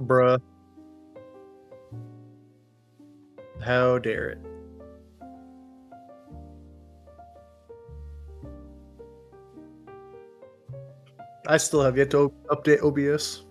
Bruh, how dare it? I still have yet to update OBS.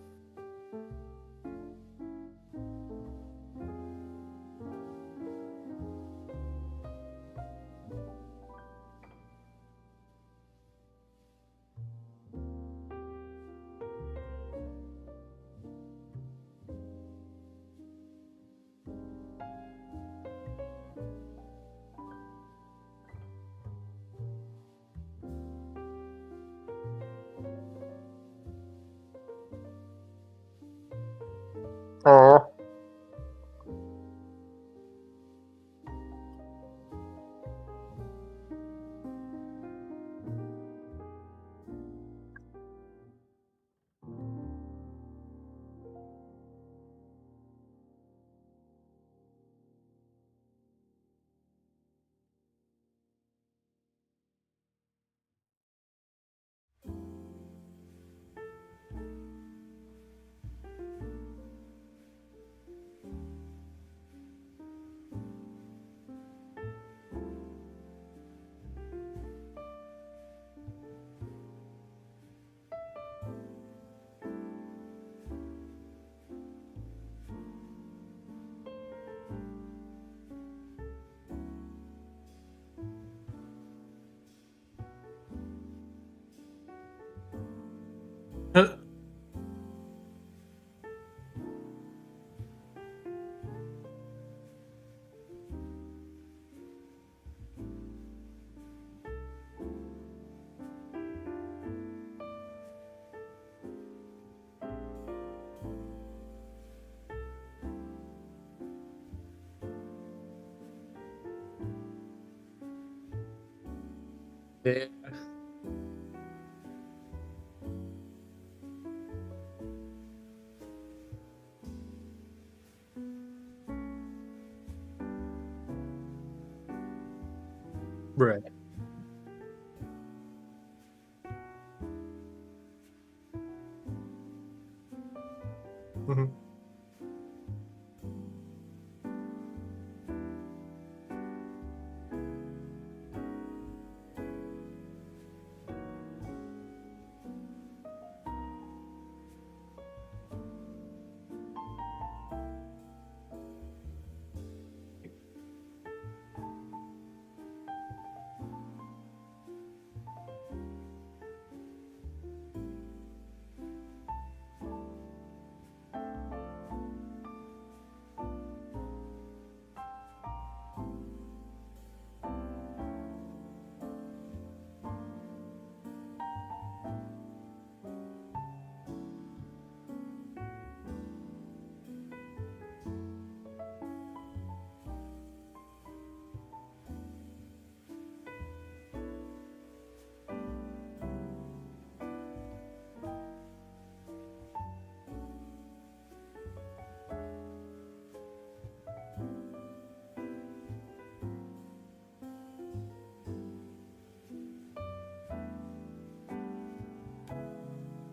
Oh, yeah. Right. Mhm.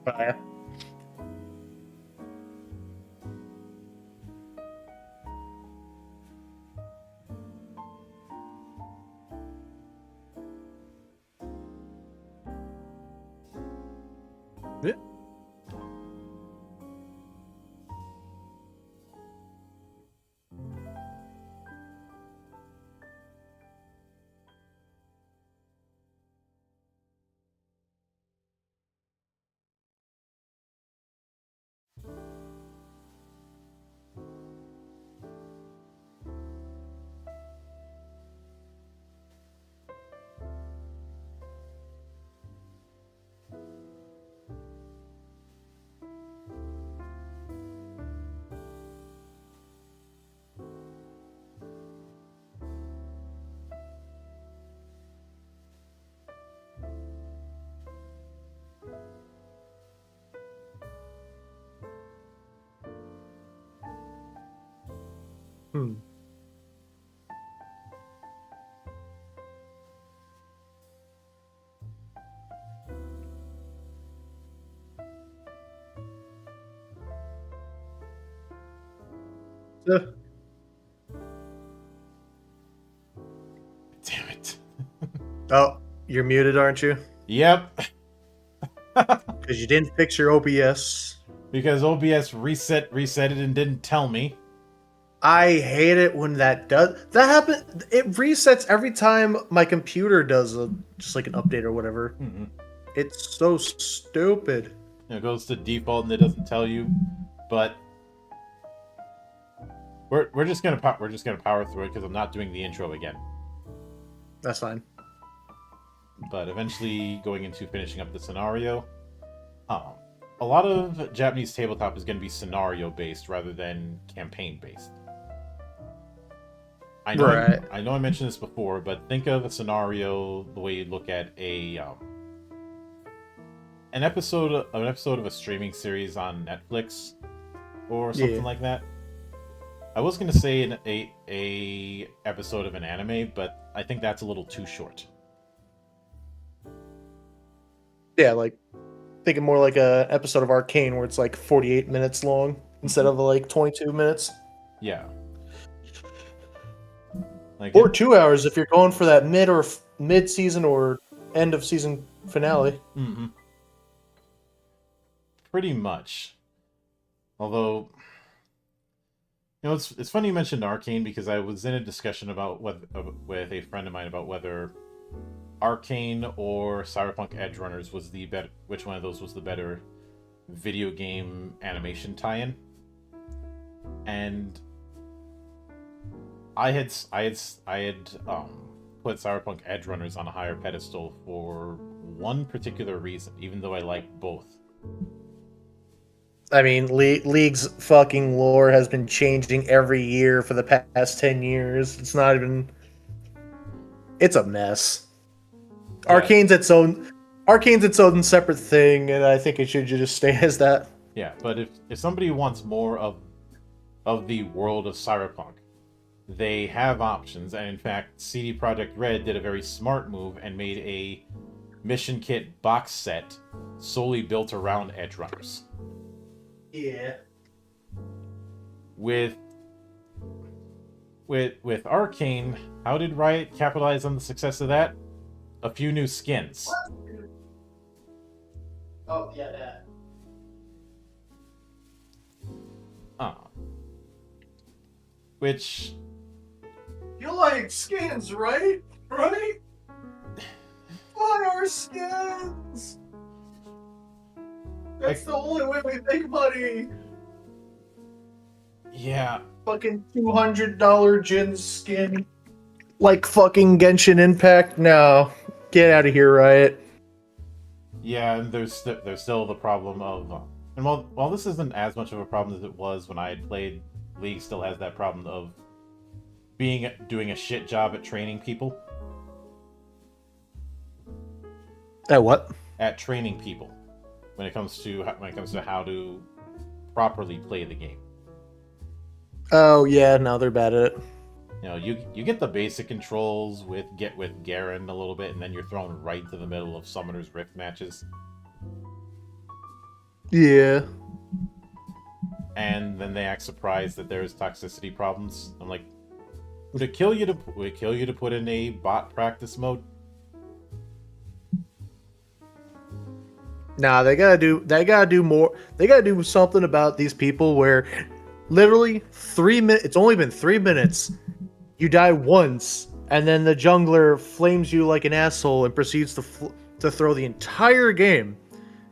Bye. Yeah. Hmm. So, Damn it. oh, you're muted, aren't you? Yep. Because you didn't fix your OBS. Because OBS reset it and didn't tell me. I hate it when that does. That happen. It resets every time my computer does just like an update or whatever. Mm-hmm. It's so stupid. It goes to default and it doesn't tell you. But we're just gonna power through it because I'm not doing the intro again. That's fine. But eventually, going into finishing up the scenario, a lot of Japanese tabletop is going to be scenario based rather than campaign based. I know I mentioned this before, but think of a scenario the way you look at an episode of a streaming series on Netflix or something like that. I was going to say a episode of an anime, but I think that's a little too short. Yeah, like thinking more like a episode of Arcane where it's like 48 minutes long instead of like 22 minutes. Yeah. Like or 2 hours if you're going for that mid season or end of season finale. Mm-hmm. Pretty much. Although, you know, it's funny you mentioned Arcane because I was in a discussion about with a friend of mine about whether Arcane or Cyberpunk Edgerunners was the better. Which one of those was the better video game animation tie-in? And I had put Cyberpunk Edgerunners on a higher pedestal for one particular reason, even though I like both. I mean, League's fucking lore has been changing every year for the past 10 years. It's not even... It's a mess. Yeah. Arcane's its own separate thing, and I think it should just stay as that. Yeah, but if somebody wants more of the world of Cyberpunk, they have options, and in fact, CD Projekt Red did a very smart move and made a mission kit box set solely built around Edgerunners. Yeah. With Arcane, how did Riot capitalize on the success of that? A few new skins. Oh, yeah, that. Which... You like skins, right? Right? Buy our skins! That's the only way we make money! Yeah. Fucking $200 Jin skin. Like fucking Genshin Impact? No. Get out of here, Riot. Yeah, and there's still the problem of... and while this isn't as much of a problem as it was when I had played, League still has that problem of doing a shit job at training people. At what? At training people. When it comes to how to properly play the game. Oh yeah, no, they're bad at it. You know, you get the basic controls with Garen a little bit, and then you're thrown right into the middle of Summoner's Rift matches. Yeah. And then they act surprised that there's toxicity problems. I'm like, would it kill you to put in a bot practice mode? Nah, they gotta do more. They gotta do something about these people where literally 3 minutes. It's only been 3 minutes. You die once, and then the jungler flames you like an asshole and proceeds to throw the entire game,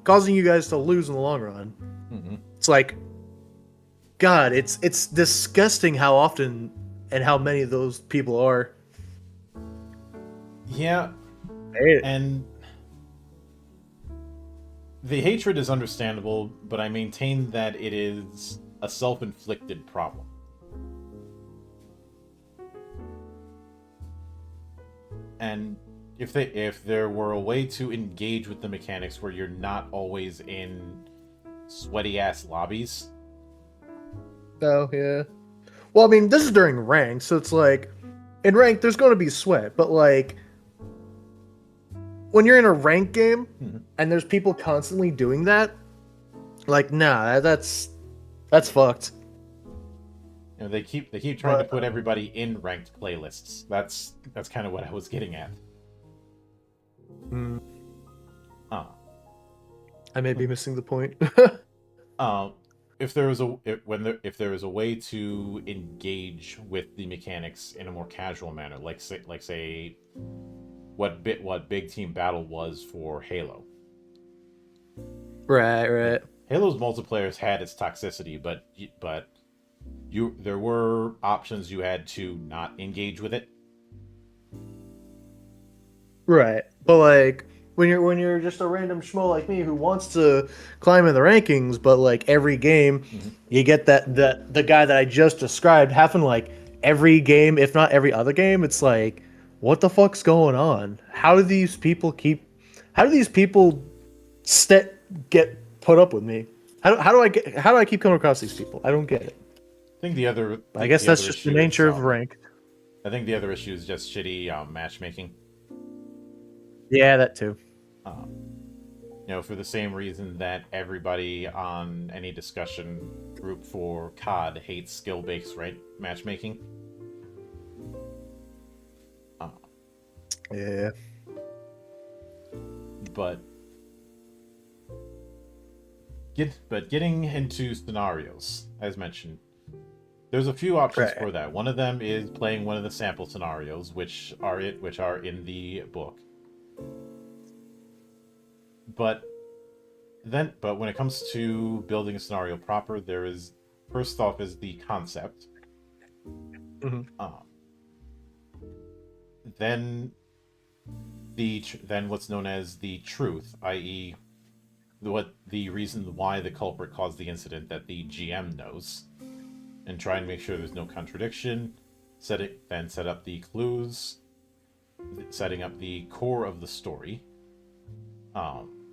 causing you guys to lose in the long run. Mm-hmm. It's like, God, it's disgusting how often and how many of those people are. Yeah, and the hatred is understandable, but I maintain that it is a self-inflicted problem. And if there were a way to engage with the mechanics where you're not always in sweaty-ass lobbies... Oh, yeah. Well, I mean, this is during rank, so it's like... In rank, there's going to be sweat, but like... When you're in a rank game, and there's people constantly doing that, like, nah, that's fucked. You know, they keep trying to put everybody in ranked playlists. That's kind of what I was getting at. Mm, Uh, I may be missing the point. if there was if there was a way to engage with the mechanics in a more casual manner, like say what Big Team Battle was for Halo. Right. Halo's multiplayer had its toxicity, but there were options you had to not engage with it. Right. But like when you're just a random schmo like me who wants to climb in the rankings, but like every game you get that the guy that I just described having like every game, if not every other game, it's like, what the fuck's going on? How do these people get put up with me? How do I keep coming across these people? I don't get it. I think the other I guess that's just the nature of rank. I think the other issue is just shitty matchmaking. Yeah, that too. You know, for the same reason that everybody on any discussion group for COD hates skill-based matchmaking. Yeah. But getting into scenarios, as mentioned, there's a few options for that. One of them is playing one of the sample scenarios, which are in the book. But when it comes to building a scenario proper, there is first off is the concept. Then what's known as the truth, i.e., the reason why the culprit caused the incident that the GM knows, and try and make sure there's no contradiction. Set up the clues, setting up the core of the story.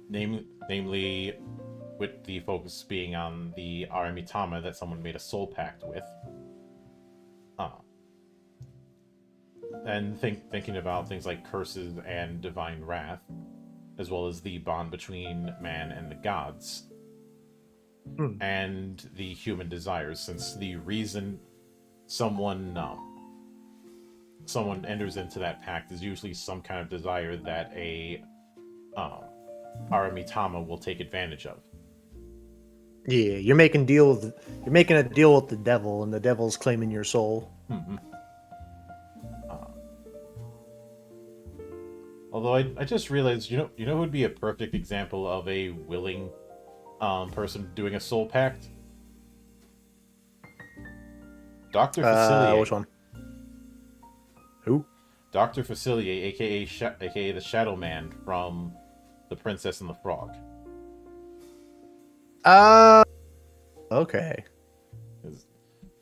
Namely, with the focus being on the Aramitama that someone made a soul pact with. And thinking about things like curses and divine wrath, as well as the bond between man and the gods, and the human desires, since the reason someone enters into that pact is usually some kind of desire that a Aramitama will take advantage of. Yeah, you're making a deal with the devil, and the devil's claiming your soul. Although I just realized, you know who would be a perfect example of a willing person doing a soul pact? Dr. Facilier. Which one? Who? Dr. Facilier, aka the Shadow Man from The Princess and the Frog. Okay.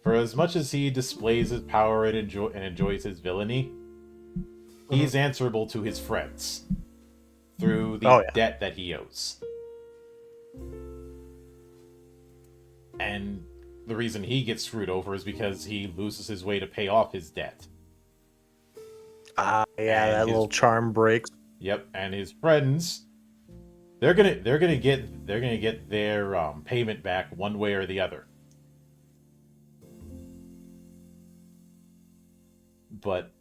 For as much as he displays his power and enjoys his villainy, he's answerable to his friends through the debt that he owes. And the reason he gets screwed over is because he loses his way to pay off his debt. That little charm breaks. Yep, and his friends, they're gonna get their payment back one way or the other. But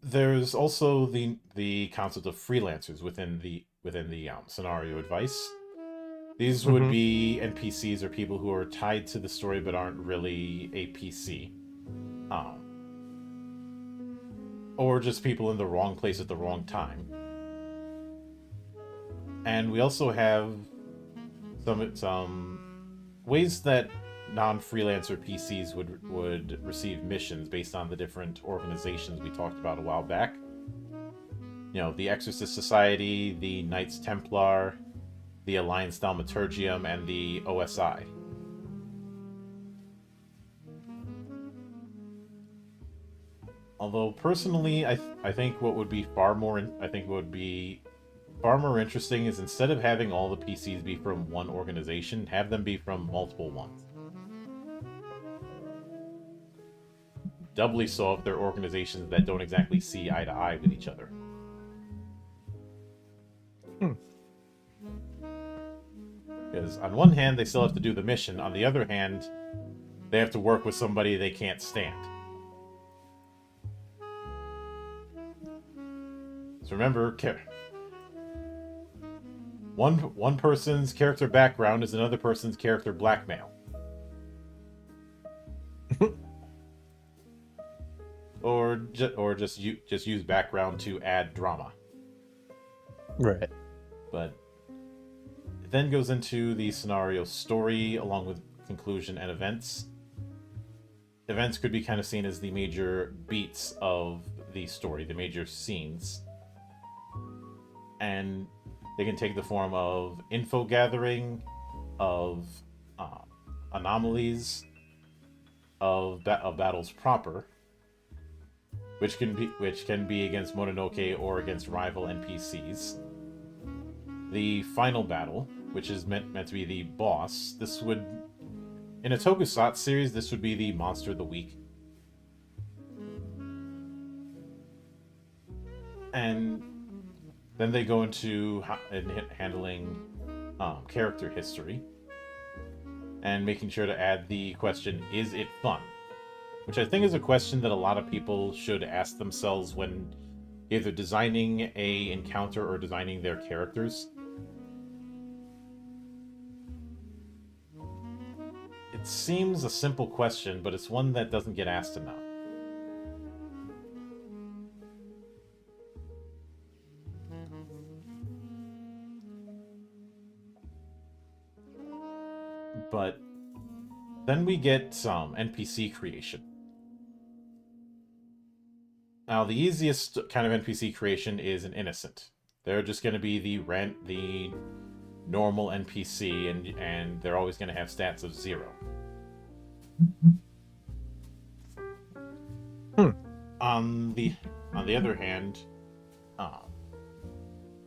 there's also the concept of freelancers within the scenario advice. These would be NPCs or people who are tied to the story but aren't really a PC. Or just people in the wrong place at the wrong time. And we also have some ways that non-freelancer PCs would receive missions based on the different organizations we talked about a while back. You know, the Exorcist Society, the Knights Templar, the Alliance Thaumaturgium, and the OSI. Although personally, I think what would be far more interesting is, instead of having all the PCs be from one organization, have them be from multiple ones. Doubly so if they're organizations that don't exactly see eye to eye with each other. Because on one hand, they still have to do the mission. On the other hand, they have to work with somebody they can't stand. So remember, one person's character background is another person's character blackmail. or just use background to add drama. Right. But it then goes into the scenario story along with conclusion and events. Events could be kind of seen as the major beats of the story, the major scenes. And they can take the form of info gathering, of anomalies, of battles proper, which can be against Mononoke or against rival NPCs. The final battle, which is meant to be the boss. This would, in a Tokusatsu series, this would be the monster of the week. And then they go into handling character history and making sure to add the question, is it fun? Which I think is a question that a lot of people should ask themselves when either designing a encounter or designing their characters. It seems a simple question, but it's one that doesn't get asked enough. But then we get some NPC creation. Now, the easiest kind of NPC creation is an innocent. They're just going to be the normal NPC, and they're always going to have stats of 0. On the other hand,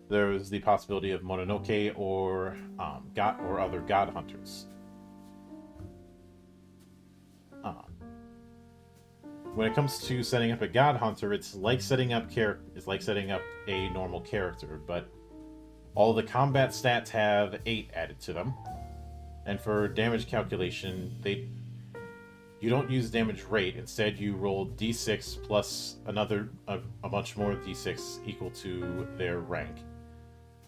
there's the possibility of Mononoke or other god hunters. When it comes to setting up a god hunter, it's like setting up a normal character, but all the combat stats have 8 added to them. And for damage calculation, you don't use damage rate. Instead, you roll d6 plus a bunch more d6 equal to their rank.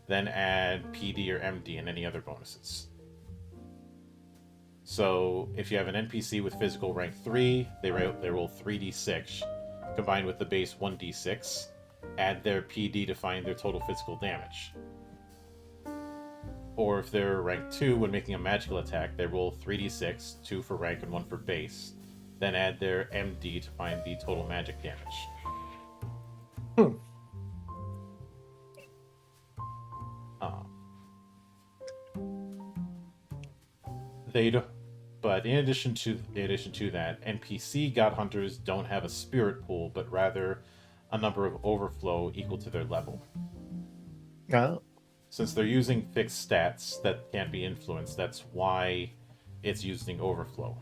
Then add PD or MD and any other bonuses. So if you have an NPC with physical rank 3, they roll 3d6, combined with the base 1d6, add their PD to find their total physical damage. Or if they're rank 2, when making a magical attack, they roll 3d6, 2 for rank and 1 for base, then add their MD to find the total magic damage. But in addition to that, NPC god hunters don't have a spirit pool, but rather a number of overflow equal to their level. Oh. Since they're using fixed stats that can't be influenced, that's why it's using overflow.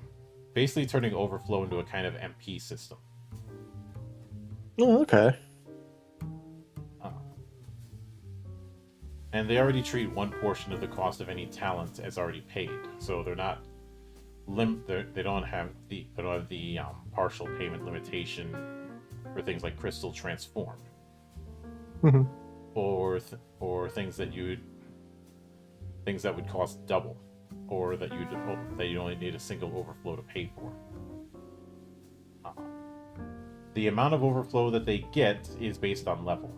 Basically turning overflow into a kind of MP system. Oh, okay. And they already treat one portion of the cost of any talent as already paid, so they're not they don't have the partial payment limitation for things like crystal transform, or things that would cost double, or that you only need a single overflow to pay for. The amount of overflow that they get is based on level.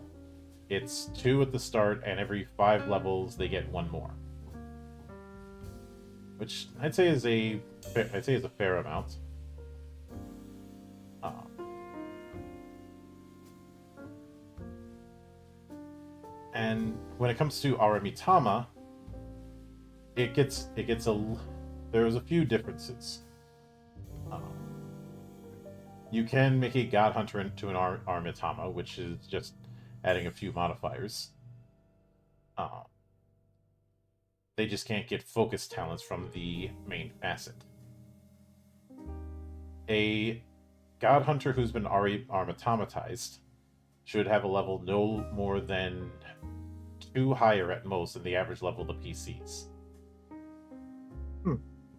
It's 2 at the start, and every 5 levels they get 1 more, which I'd say is a fair amount. And when it comes to Aramitama, there's a few differences. You can make a god hunter into an Aramitama, which is just adding a few modifiers. They just can't get focus talents from the main facet. A god hunter who's been Aramitamatized should have a level no more than 2 higher at most than the average level of the PCs.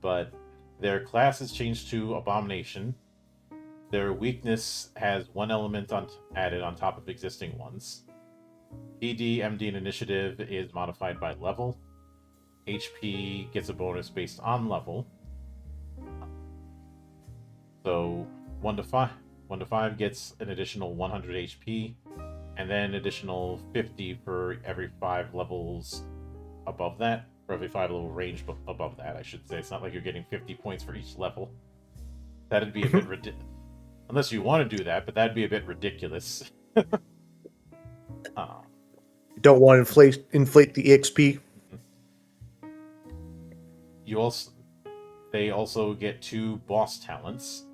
but their class is changed to Abomination. Their weakness has one element added on top of existing ones. PD, MD, and Initiative is modified by level. HP gets a bonus based on level. So 1 to 5 gets an additional 100 HP, and then an additional 50 for every 5 levels above that, or every 5 level range above that, I should say. It's not like you're getting 50 points for each level. That'd be a bit ridiculous. Unless you want to do that, but that'd be a bit ridiculous. You don't want to inflate the EXP. They also get 2 boss talents,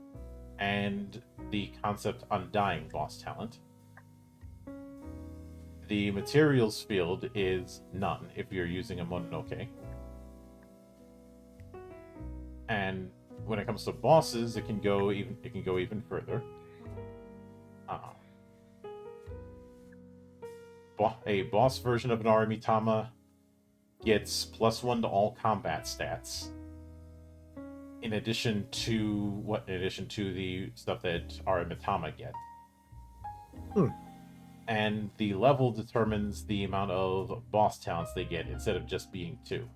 and the concept Undying boss talent. The materials field is none if you're using a Mononoke. And when it comes to bosses, it can go even further. A boss version of an Aramitama gets +1 to all combat stats. In addition to the stuff that Aramitama get. And the level determines the amount of boss talents they get instead of just being 2.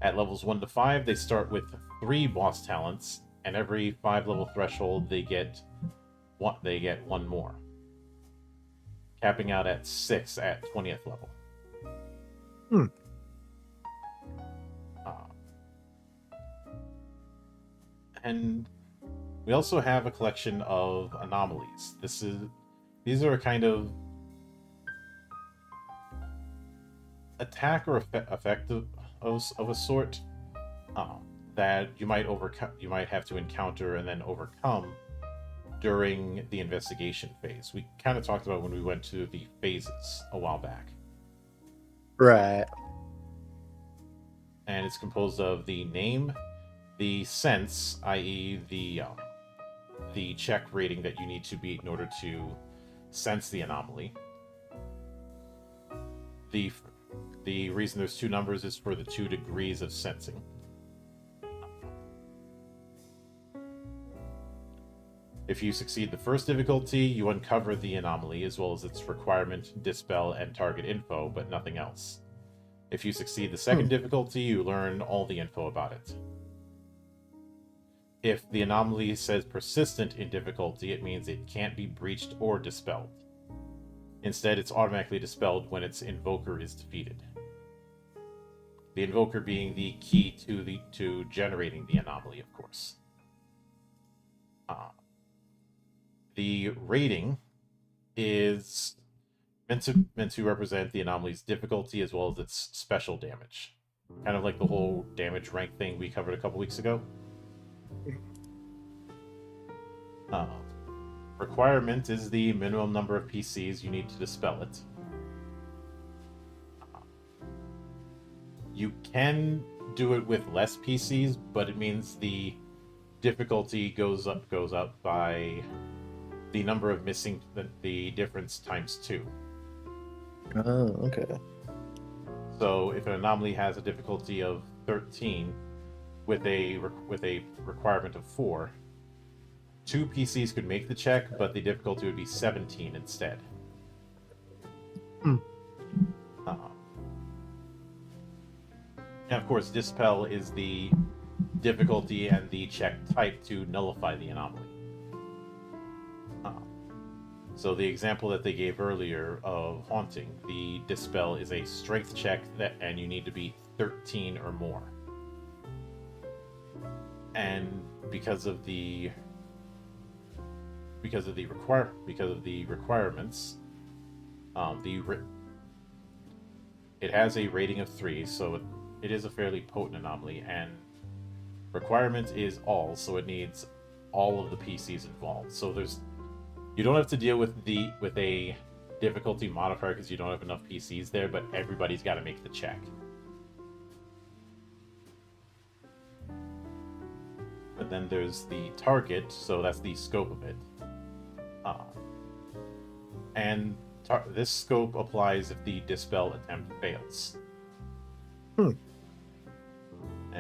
At levels 1 to 5, they start with 3 boss talents, and every 5 level threshold they get 1 more. Capping out at 6 at 20th level. And we also have a collection of anomalies. These are a kind of attack or effect of a sort that you might have to encounter and then overcome during the investigation phase. We kind of talked about when we went to the phases a while back. Right. And it's composed of the name, the sense, i.e. the check rating that you need to beat in order to sense the anomaly. The reason there's 2 numbers is for the 2 degrees of sensing. If you succeed the first difficulty, you uncover the anomaly as well as its requirement, dispel, and target info, but nothing else. If you succeed the second difficulty, you learn all the info about it. If the anomaly says persistent in difficulty, it means it can't be breached or dispelled. Instead, it's automatically dispelled when its invoker is defeated. The invoker being the key to generating the anomaly, of course. The rating is meant to represent the anomaly's difficulty as well as its special damage. Kind of like the whole damage rank thing we covered a couple weeks ago. Requirement is the minimum number of PCs you need to dispel it. You can do it with less PCs, but it means the difficulty goes up by the number of missing, the difference times 2. Oh, okay. So if an anomaly has a difficulty of 13 with a requirement of 4, 2 PCs could make the check, but the difficulty would be 17 instead. And of course, Dispel is the difficulty and the check type to nullify the anomaly. So the example that they gave earlier of Haunting, the Dispel is a strength check and you need to be 13 or more. And because of the requirements, it has a rating of 3, so it is a fairly potent anomaly, and requirement is all, so it needs all of the PCs involved. So you don't have to deal with a difficulty modifier because you don't have enough PCs there, but everybody's got to make the check. But then there's the target, so that's the scope of it. And this scope applies if the Dispel attempt fails. And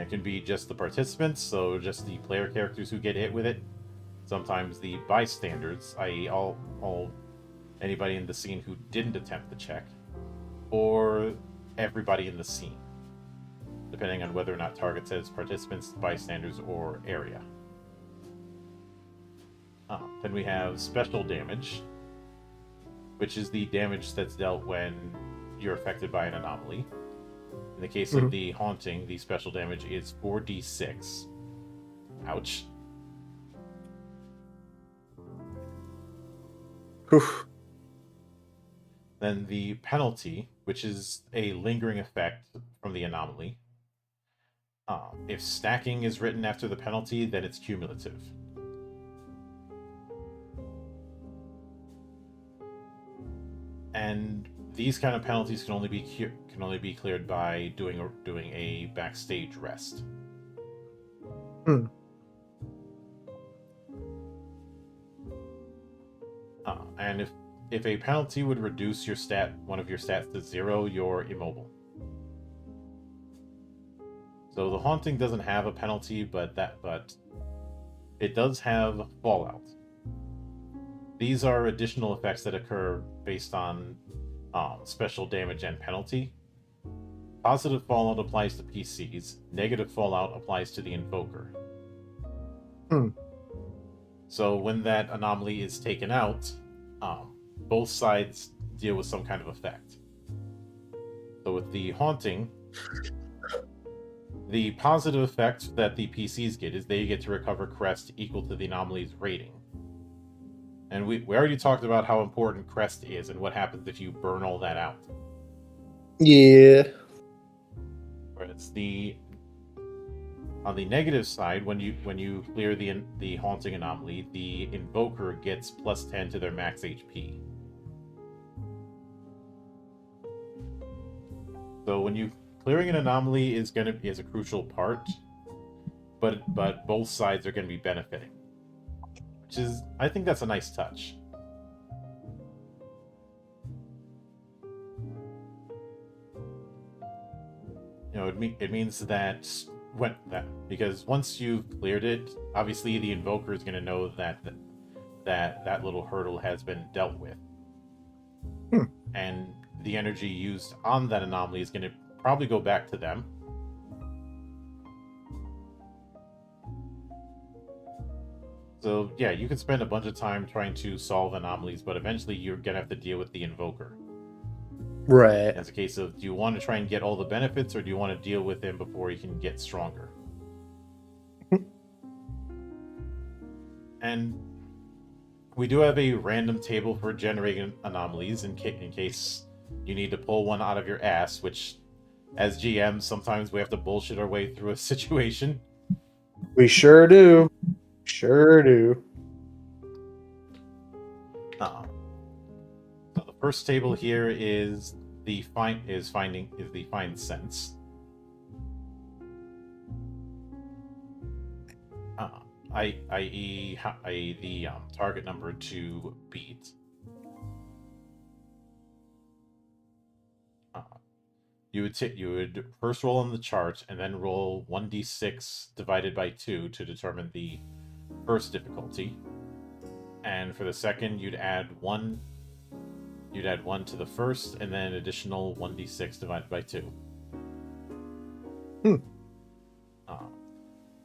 And it can be just the participants, so just the player characters who get hit with it. Sometimes the bystanders, i.e., all anybody in the scene who didn't attempt the check, or everybody in the scene, depending on whether or not target says participants, bystanders, or area. Then we have special damage, which is the damage that's dealt when you're affected by an anomaly. In the case of the haunting, the special damage is 4d6. Ouch. Oof. Then the penalty, which is a lingering effect from the anomaly. If stacking is written after the penalty, then it's cumulative. And these kind of penalties can only be cleared by doing a backstage rest. And if a penalty would reduce one of your stats to 0, you're immobile. So the haunting doesn't have a penalty, but it does have fallout. These are additional effects that occur based on special damage and penalty. Positive fallout applies to PCs. Negative fallout applies to the invoker. So when that anomaly is taken out, both sides deal with some kind of effect. So with the haunting, the positive effect that the PCs get is they get to recover crest equal to the anomaly's rating. And we already talked about how important crest is and what happens if you burn all that out. Yeah. Whereas on the negative side, when you clear the haunting anomaly, the invoker gets plus 10 to their max HP. So clearing an anomaly is a crucial part, but both sides are going to be benefiting, which is, I think that's a nice touch. It means that because once you've cleared it, obviously the invoker is going to know that little hurdle has been dealt with, and the energy used on that anomaly is going to probably go back to them. So yeah, you can spend a bunch of time trying to solve anomalies, but eventually you're going to have to deal with the invoker. Right. It's a case of, do you want to try and get all the benefits, or do you want to deal with him before he can get stronger? And we do have a random table for generating anomalies in case you need to pull one out of your ass, which, as GMs, sometimes we have to bullshit our way through a situation. We sure do. Sure do. So the first table here is the find sense. I.e. the target number to beat. You would first roll on the chart and then roll 1d6 divided by 2 to determine the first difficulty. And for the second, you'd add 1 to the first, and then an additional 1d6 divided by 2.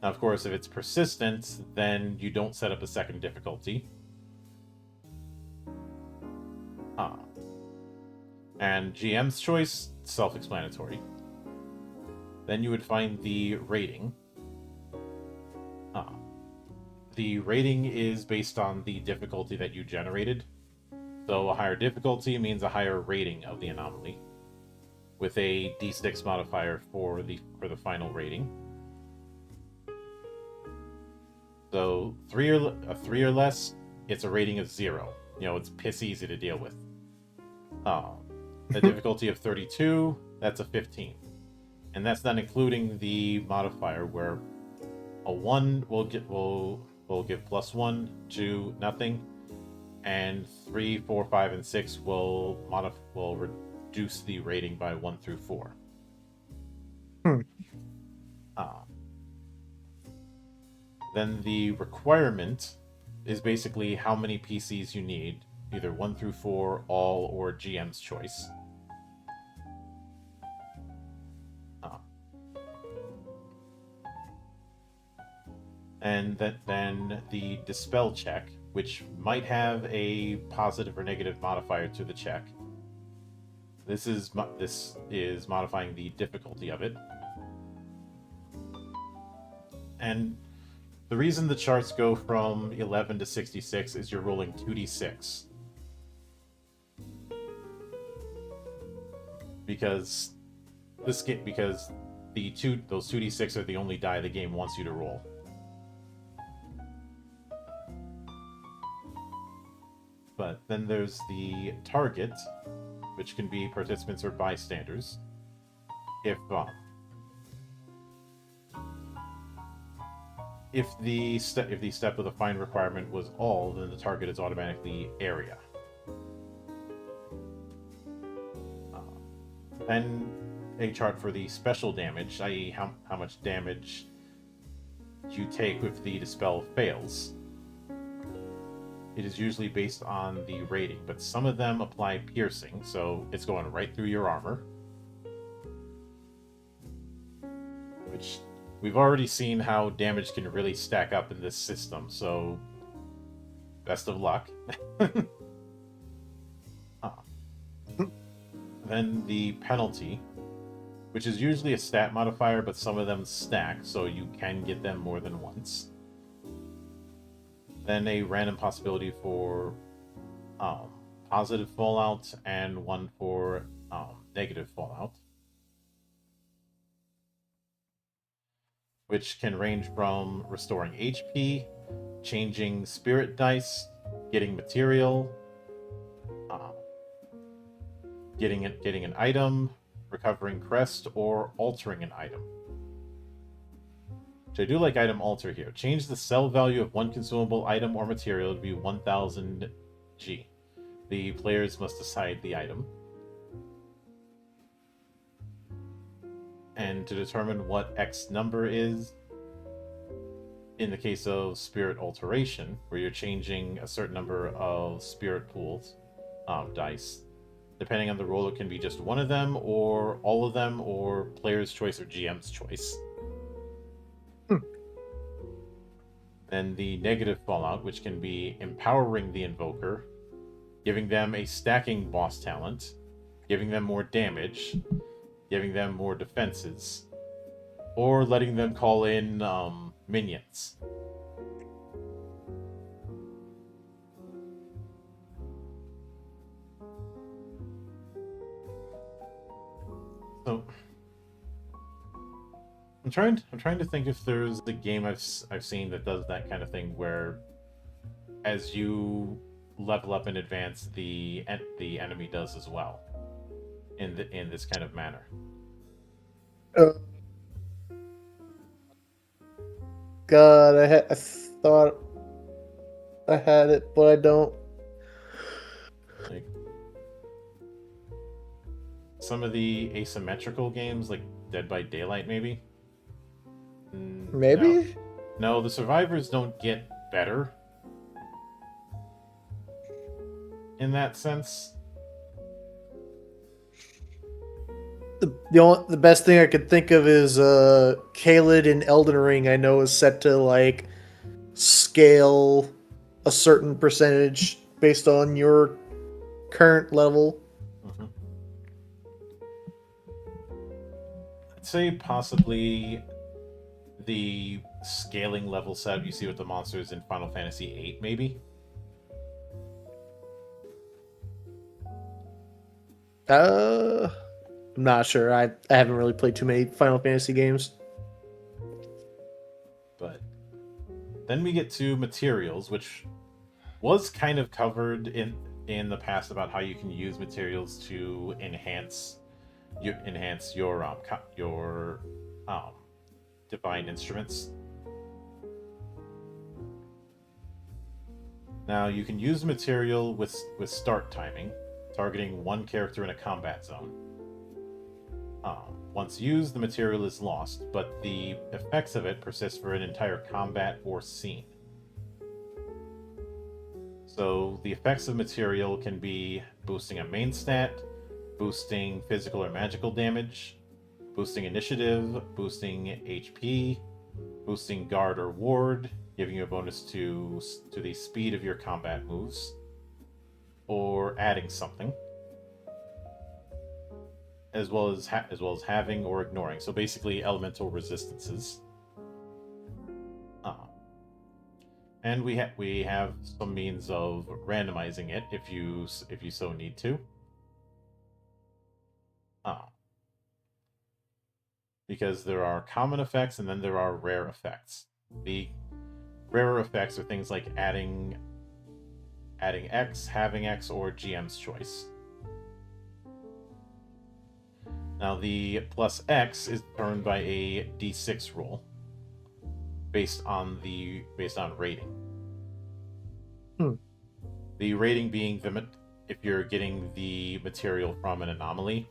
Now, of course, if it's persistent, then you don't set up a second difficulty. And GM's choice, self-explanatory. Then you would find the rating. The rating is based on the difficulty that you generated. So a higher difficulty means a higher rating of the anomaly, with a d6 modifier for the final rating. So 3 or less, it's a rating of 0. It's piss easy to deal with. A difficulty of 32, that's a 15. And that's not including the modifier where a 1 will give plus 1 to nothing, and 3, 4, 5, and 6 will reduce the rating by 1 through 4. Then the requirement is basically how many PCs you need, either 1 through 4, all, or GM's choice. Uh, and then the dispel check, which might have a positive or negative modifier to the check. This is modifying the difficulty of it. And the reason the charts go from 11 to 66 is you're rolling 2d6. Because those 2d6 are the only die the game wants you to roll. But then there's the target, which can be participants or bystanders. If the step of the find requirement was all, then the target is automatically area. Then a chart for the special damage, i.e. how much damage you take if the dispel fails. It is usually based on the rating, but some of them apply piercing, so it's going right through your armor. Which we've already seen how damage can really stack up in this system, so best of luck. Then the penalty, which is usually a stat modifier, but some of them stack, so you can get them more than once. Then a random possibility for positive fallout and one for negative fallout, which can range from restoring HP, changing spirit dice, getting material, getting an item, recovering crest, or altering an item. So I do like item alter here. Change the sell value of one consumable item or material to be 1000 G. The players must decide the item. And to determine what X number is, in the case of spirit alteration, where you're changing a certain number of spirit pools, dice, depending on the roll, it can be just one of them, or all of them, or player's choice or GM's choice. Then the negative fallout, which can be empowering the invoker, giving them a stacking boss talent, giving them more damage, giving them more defenses, or letting them call in minions. So I'm trying to think if there's a game I've seen that does that kind of thing where, as you level up and advance, the enemy does as well, in this kind of manner. God, I thought I had it, but I don't. Like some of the asymmetrical games, like Dead by Daylight, maybe. Maybe? No, the survivors don't get better in that sense. The best thing I could think of is Caelid in Elden Ring. I know is set to like scale a certain percentage based on your current level. Mm-hmm. I'd say possibly the scaling level setup you see with the monsters in Final Fantasy VIII, maybe. I'm not sure. I haven't really played too many Final Fantasy games. But then we get to materials, which was kind of covered in the past about how you can use materials to enhance your divine instruments. Now you can use material with start timing, targeting one character in a combat zone. Once used, the material is lost, but the effects of it persist for an entire combat or scene. So the effects of material can be boosting a main stat, boosting physical or magical damage, boosting initiative, boosting HP, boosting guard or ward, giving you a bonus to the speed of your combat moves, or adding something, as well as having or ignoring. So basically, elemental resistances. And we have some means of randomizing it if you so need to. Because there are common effects and then there are rare effects. The rarer effects are things like adding X, having X, or GM's choice. Now the plus X is determined by a D6 roll based on rating. The rating being if you're getting the material from an anomaly.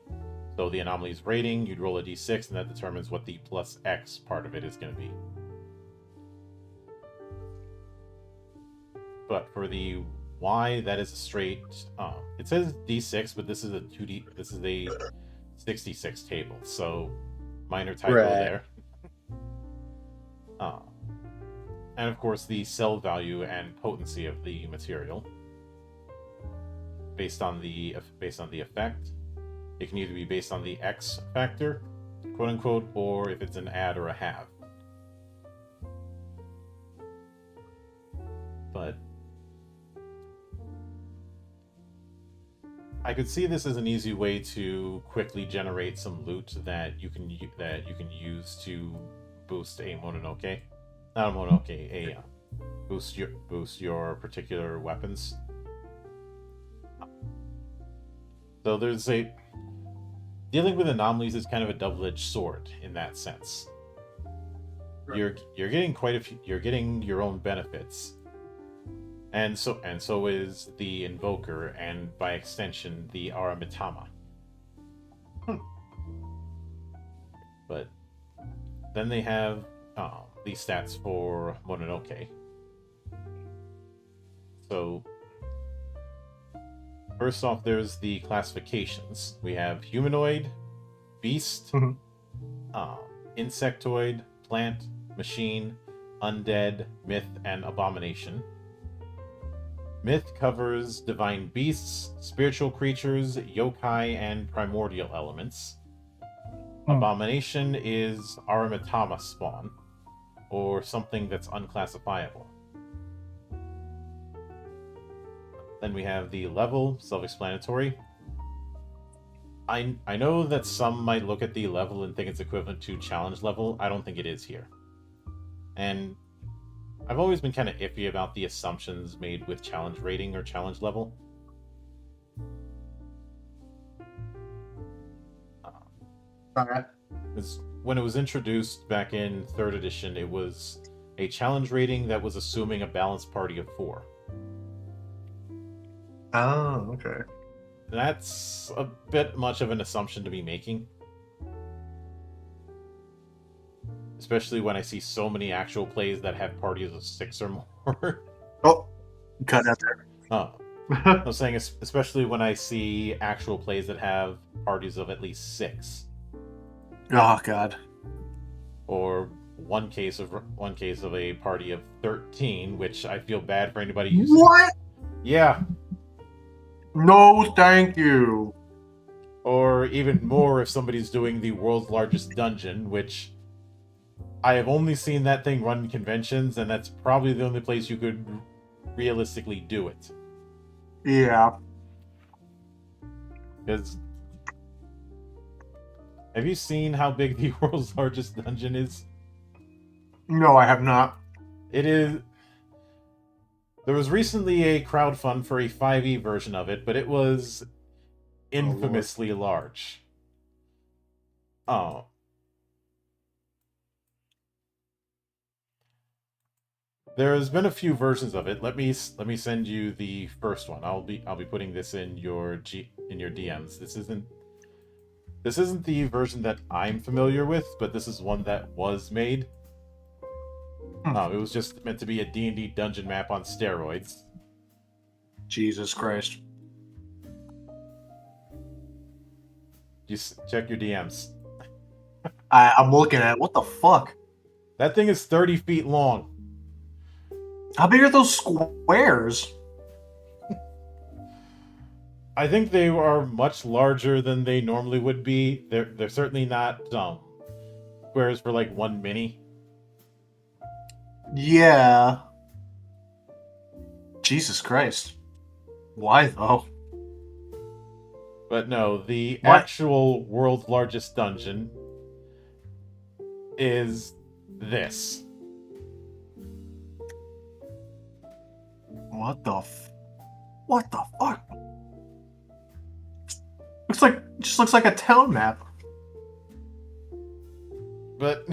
So the anomaly's rating, you'd roll a d6, and that determines what the plus X part of it is going to be. But for the Y, that is a straight. It says d6, but this is a 2d. This is a 66 table, so minor typo there. And of course, the cell value and potency of the material, based on the effect. It can either be based on the X factor, quote unquote, or if it's an add or a have. But I could see this as an easy way to quickly generate some loot that you can use to boost a Mononoke. Not a Mononoke, boost your particular weapons. So dealing with anomalies is kind of a double-edged sword in that sense. You're getting you're getting your own benefits, and so is the Invoker, and by extension the Aramitama. But then they have these stats for Mononoke. So first off, there's the classifications. We have humanoid, beast, insectoid, plant, machine, undead, myth, and abomination. Myth covers divine beasts, spiritual creatures, yokai, and primordial elements. Abomination is Aramitama spawn, or something that's unclassifiable. Then we have the level, self-explanatory. I know that some might look at the level and think it's equivalent to challenge level. I don't think it is here. And I've always been kind of iffy about the assumptions made with challenge rating or challenge level. When it was introduced back in 3rd edition, it was a challenge rating that was assuming a balanced party of 4. Oh, okay. That's a bit much of an assumption to be making. Especially when I see so many actual plays that have parties of 6 or more. Oh, cut out there. I'm saying especially when I see actual plays that have parties of at least 6. Oh, God. Or one case of a party of 13, which I feel bad for anybody using. What? Yeah. No, thank you. Or even more if somebody's doing the world's largest dungeon, which I have only seen that thing run in conventions, and that's probably the only place you could realistically do it. Yeah. Because have you seen how big the world's largest dungeon is? No, I have not. It is. There was recently a crowdfund for a 5e version of it, but it was infamously large. Oh. There's been a few versions of it. Let me send you the first one. I'll be putting this in your DMs. This This isn't the version that I'm familiar with, but this is one that was made. It was just meant to be a D&D dungeon map on steroids. Jesus Christ. Just check your DMs. I'm looking at it. What the fuck? That thing is 30 feet long. How big are those squares? I think they are much larger than they normally would be. They're certainly not squares for like one mini. Yeah. Jesus Christ. Why though? But no, the What? actual world's largest dungeon is this. What the fuck? Just looks like a town map. But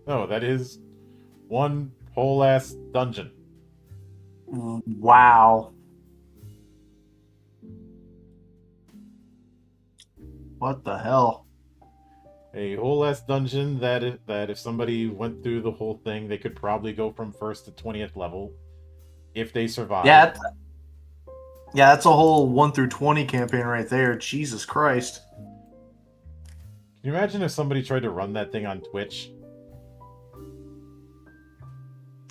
no, that is one whole ass dungeon. Wow. What the hell? A whole ass dungeon that if somebody went through the whole thing, they could probably go from 1st to 20th level if they survive. Yeah, that's a whole 1 through 20 campaign right there. Jesus Christ. Can you imagine if somebody tried to run that thing on Twitch?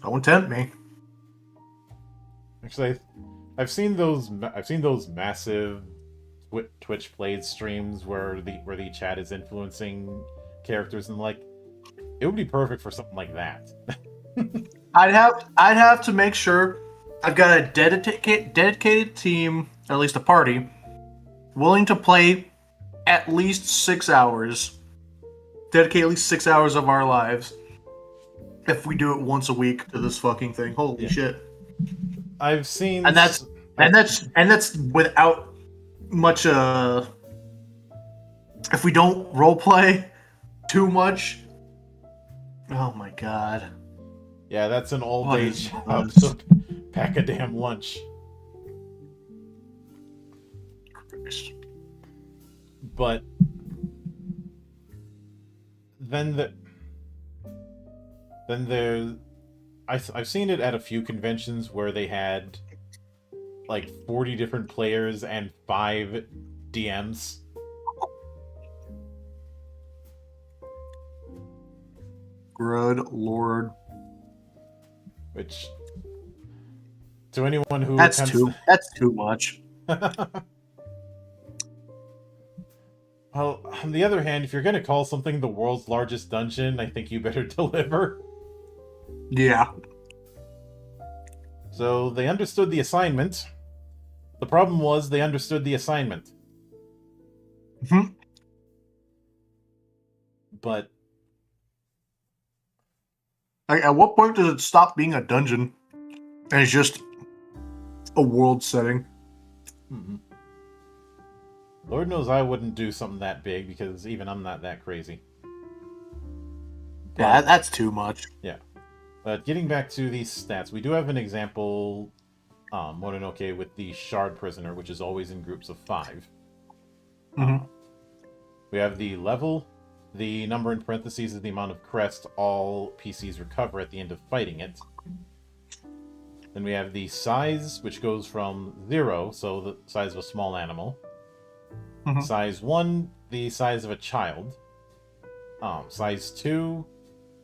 Don't tempt me. Actually, I've seen those massive Twitch played streams where the chat is influencing characters, and like it would be perfect for something like that. I'd have to make sure I've got a dedicated team, or at least a party, willing to play at least 6 hours. Dedicate at least 6 hours of our lives. If we do it once a week to this fucking thing. Holy shit. I've seen And that's without much if we don't roleplay too much. Oh my god. Yeah, that's an all What day is job this? to pack a damn lunch. Christ. But then there's I've seen it at a few conventions where they had like 40 different players and 5 DMs. Good lord. Which, to anyone who That's too much. Well, on the other hand, if you're going to call something the world's largest dungeon, I think you better deliver. Yeah. So they understood the assignment. The problem was they understood the assignment. Mm-hmm. But At what point does it stop being a dungeon and it's just a world setting? Lord knows I wouldn't do something that big because even I'm not that crazy. Yeah, that's too much. Yeah. But getting back to these stats, we do have an example, Mononoke, with the Shard Prisoner, which is always in groups of 5. Mm-hmm. We have the level. The number in parentheses is the amount of crest all PCs recover at the end of fighting it. Then we have the size, which goes from 0, so the size of a small animal. Mm-hmm. Size 1, the size of a child. Size 2,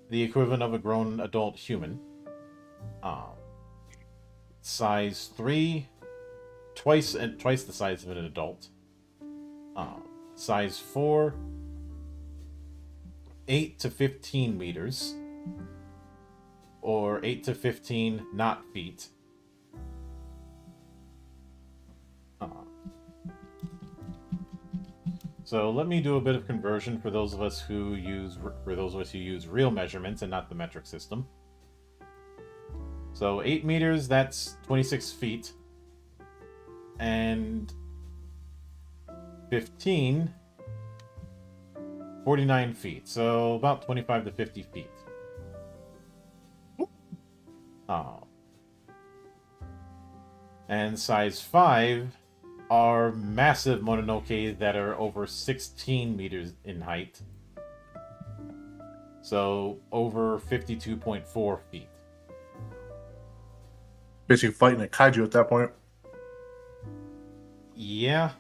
the equivalent of a grown adult human. Size 3, twice the size of an adult. Size 4, 8 to 15 meters, or 8 to 15 not feet. So let me do a bit of conversion for those of us who use real measurements and not the metric system. So 8 meters, that's 26 feet, and 15, 49 feet, so about 25 to 50 feet. And size 5 are massive Mononoke that are over 16 meters in height. So over 52.4 feet. Basically fighting a kaiju at that point. Yeah.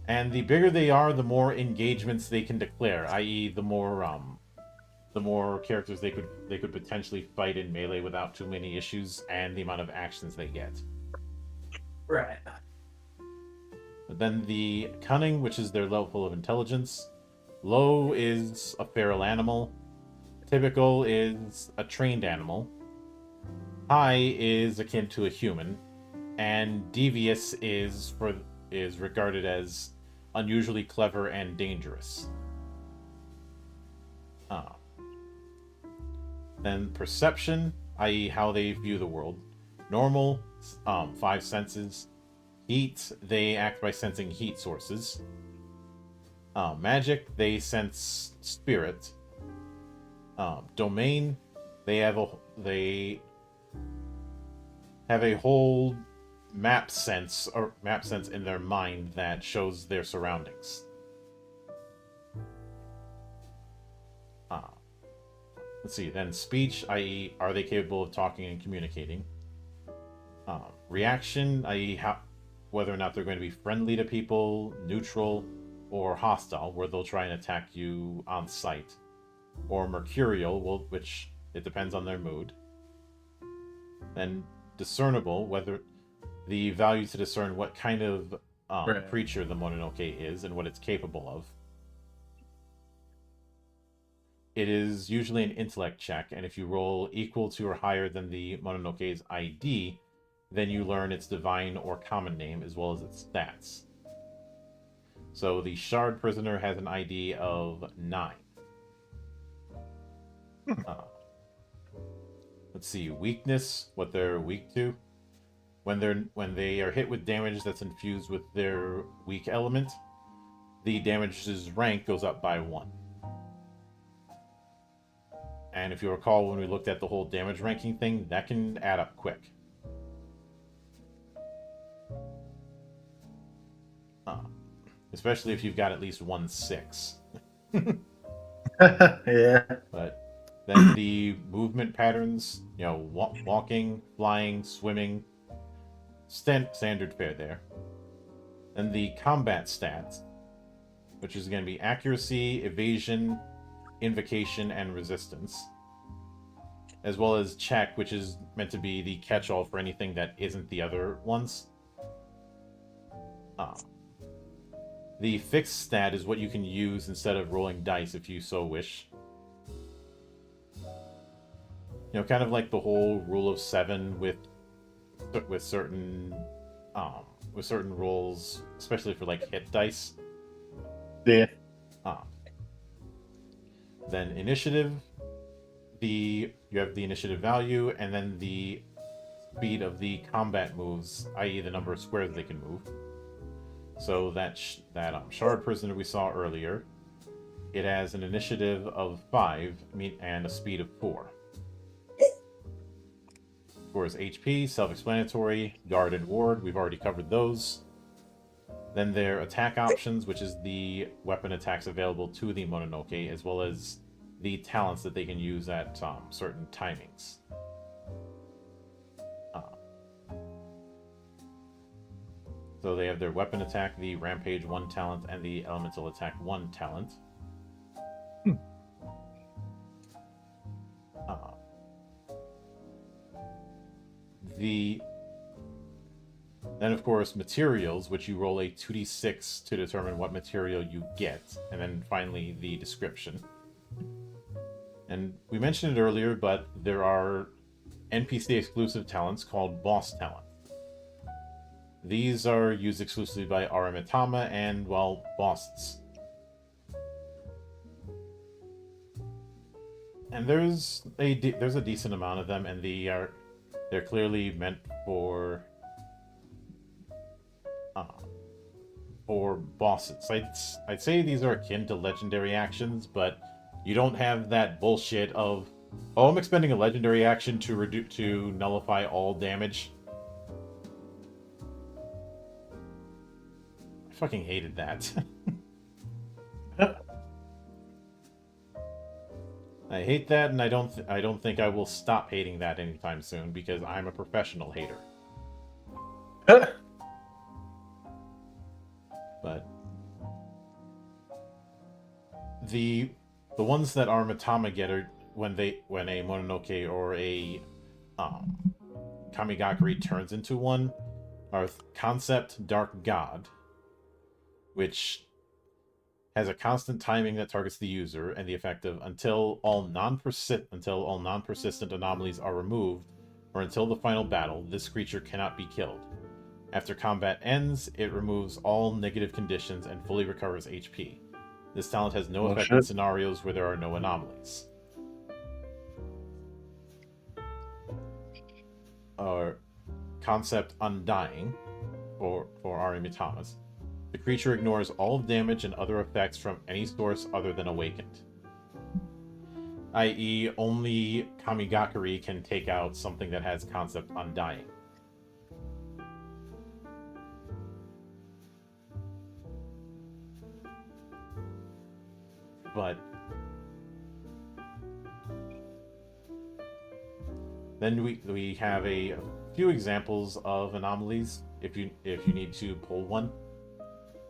And the bigger they are, the more engagements they can declare, i.e. the more characters they could potentially fight in melee without too many issues, and the amount of actions they get. Right. But then the cunning, which is their level of intelligence. Low is a feral animal. Typical is a trained animal. High is akin to a human. And devious is regarded as unusually clever and dangerous. Then perception, i.e. how they view the world. Normal, 5 senses. Heat, they act by sensing heat sources. Magic, they sense spirit. Domain, they have a whole map sense in their mind that shows their surroundings. Let's see. Then speech, i.e., are they capable of talking and communicating? Reaction, i.e., whether or not they're going to be friendly to people, neutral, or hostile, where they'll try and attack you on sight. Or mercurial, which it depends on their mood. Then discernible, whether the value to discern what kind of creature the Mononoke is and what it's capable of. It is usually an intellect check, and if you roll equal to or higher than the Mononoke's ID, then you learn its divine or common name as well as its stats. So the Shard Prisoner has an ID of 9. Let's see, weakness, what they're weak to. When they are hit with damage that's infused with their weak element, the damage's rank goes up by 1. And if you recall when we looked at the whole damage ranking thing, that can add up quick. Especially if you've got at least 1 6. Yeah. But then the movement patterns, walking, flying, swimming, standard fare there. Then the combat stats, which is going to be accuracy, evasion, invocation, and resistance. As well as check, which is meant to be the catch-all for anything that isn't the other ones. The fixed stat is what you can use instead of rolling dice if you so wish. Kind of like the whole rule of 7 with certain rolls, especially for like hit dice. Yeah. Then initiative, you have the initiative value, and then the speed of the combat moves, i.e. the number of squares they can move. So that Shard Prisoner we saw earlier, it has an initiative of 5 and a speed of 4. For his HP, self-explanatory, guard and ward, we've already covered those. Then their attack options, which is the weapon attacks available to the Mononoke, as well as the talents that they can use at certain timings. So they have their weapon attack, the Rampage 1 talent, and the Elemental Attack 1 talent. Then, of course, materials, which you roll a 2d6 to determine what material you get. And then finally, the description. And we mentioned it earlier, but there are NPC-exclusive talents called boss talents. These are used exclusively by Aramitama and, well, bosses. And there's a decent amount of them, and they're clearly meant for bosses. I'd say these are akin to legendary actions, but you don't have that bullshit of, oh, I'm expending a legendary action to nullify all damage. fucking hated that. I hate that, and I don't think I will stop hating that anytime soon because I'm a professional hater. But the ones that our Matama get are when a Mononoke or a Kamigakari turns into one are Concept Dark God, which has a constant timing that targets the user, and the effect of until all non-persistent anomalies are removed, or until the final battle, this creature cannot be killed. After combat ends, it removes all negative conditions and fully recovers HP. This talent has no effect in scenarios where there are no anomalies. Or Concept Undying, for Arimitamas. The creature ignores all damage and other effects from any source other than Awakened. I.e., only Kamigakari can take out something that has Concept Undying. But then we have a few examples of anomalies if you need to pull one.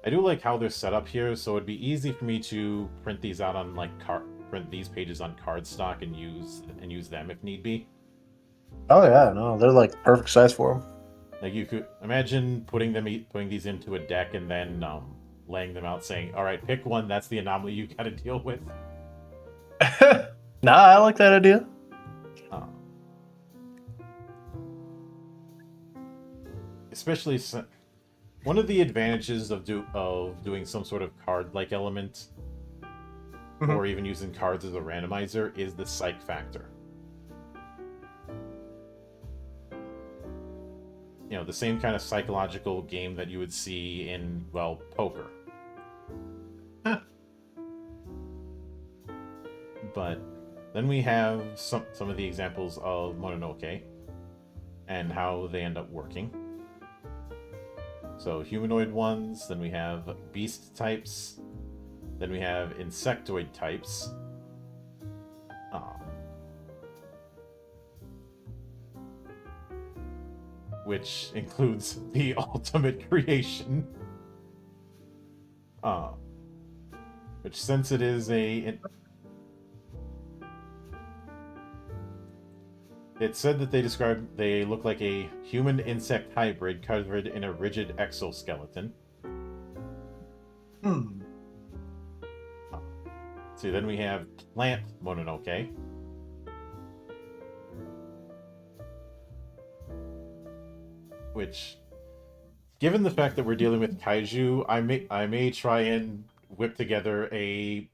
I do like how they're set up here, so it'd be easy for me to print these out on print these pages on cardstock and use them if need be. Oh yeah, no, they're like perfect size for them. Like you could imagine putting these into a deck and then laying them out, saying, "All right, pick one. That's the anomaly you got to deal with." Nah, I like that idea. Especially one of the advantages of doing some sort of card-like element, or even using cards as a randomizer, is the psych factor. You know, the same kind of psychological game that you would see in, well, poker. But then we have some of the examples of Mononoke and how they end up working. So humanoid ones, then we have beast types, then we have insectoid types. Which includes the ultimate creation. Which, since it is it said that they look like a human-insect hybrid covered in a rigid exoskeleton. See, then we have Plant Mononoke. Which, given the fact that we're dealing with kaiju, I may try and whip together a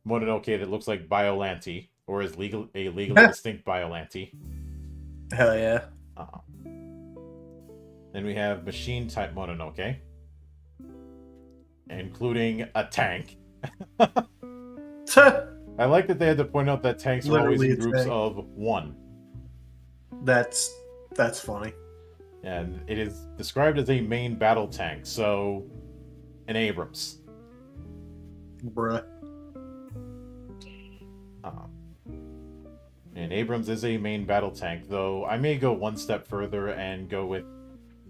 Mononoke that looks like Biollante, or is legally distinct Biollante. Hell yeah. Then we have machine type Mononoke, including a tank. I like that they had to point out that tanks are always in groups of one. That's funny. And it is described as a main battle tank, so an Abrams. Bruh. And Abrams is a main battle tank, though I may go one step further and go with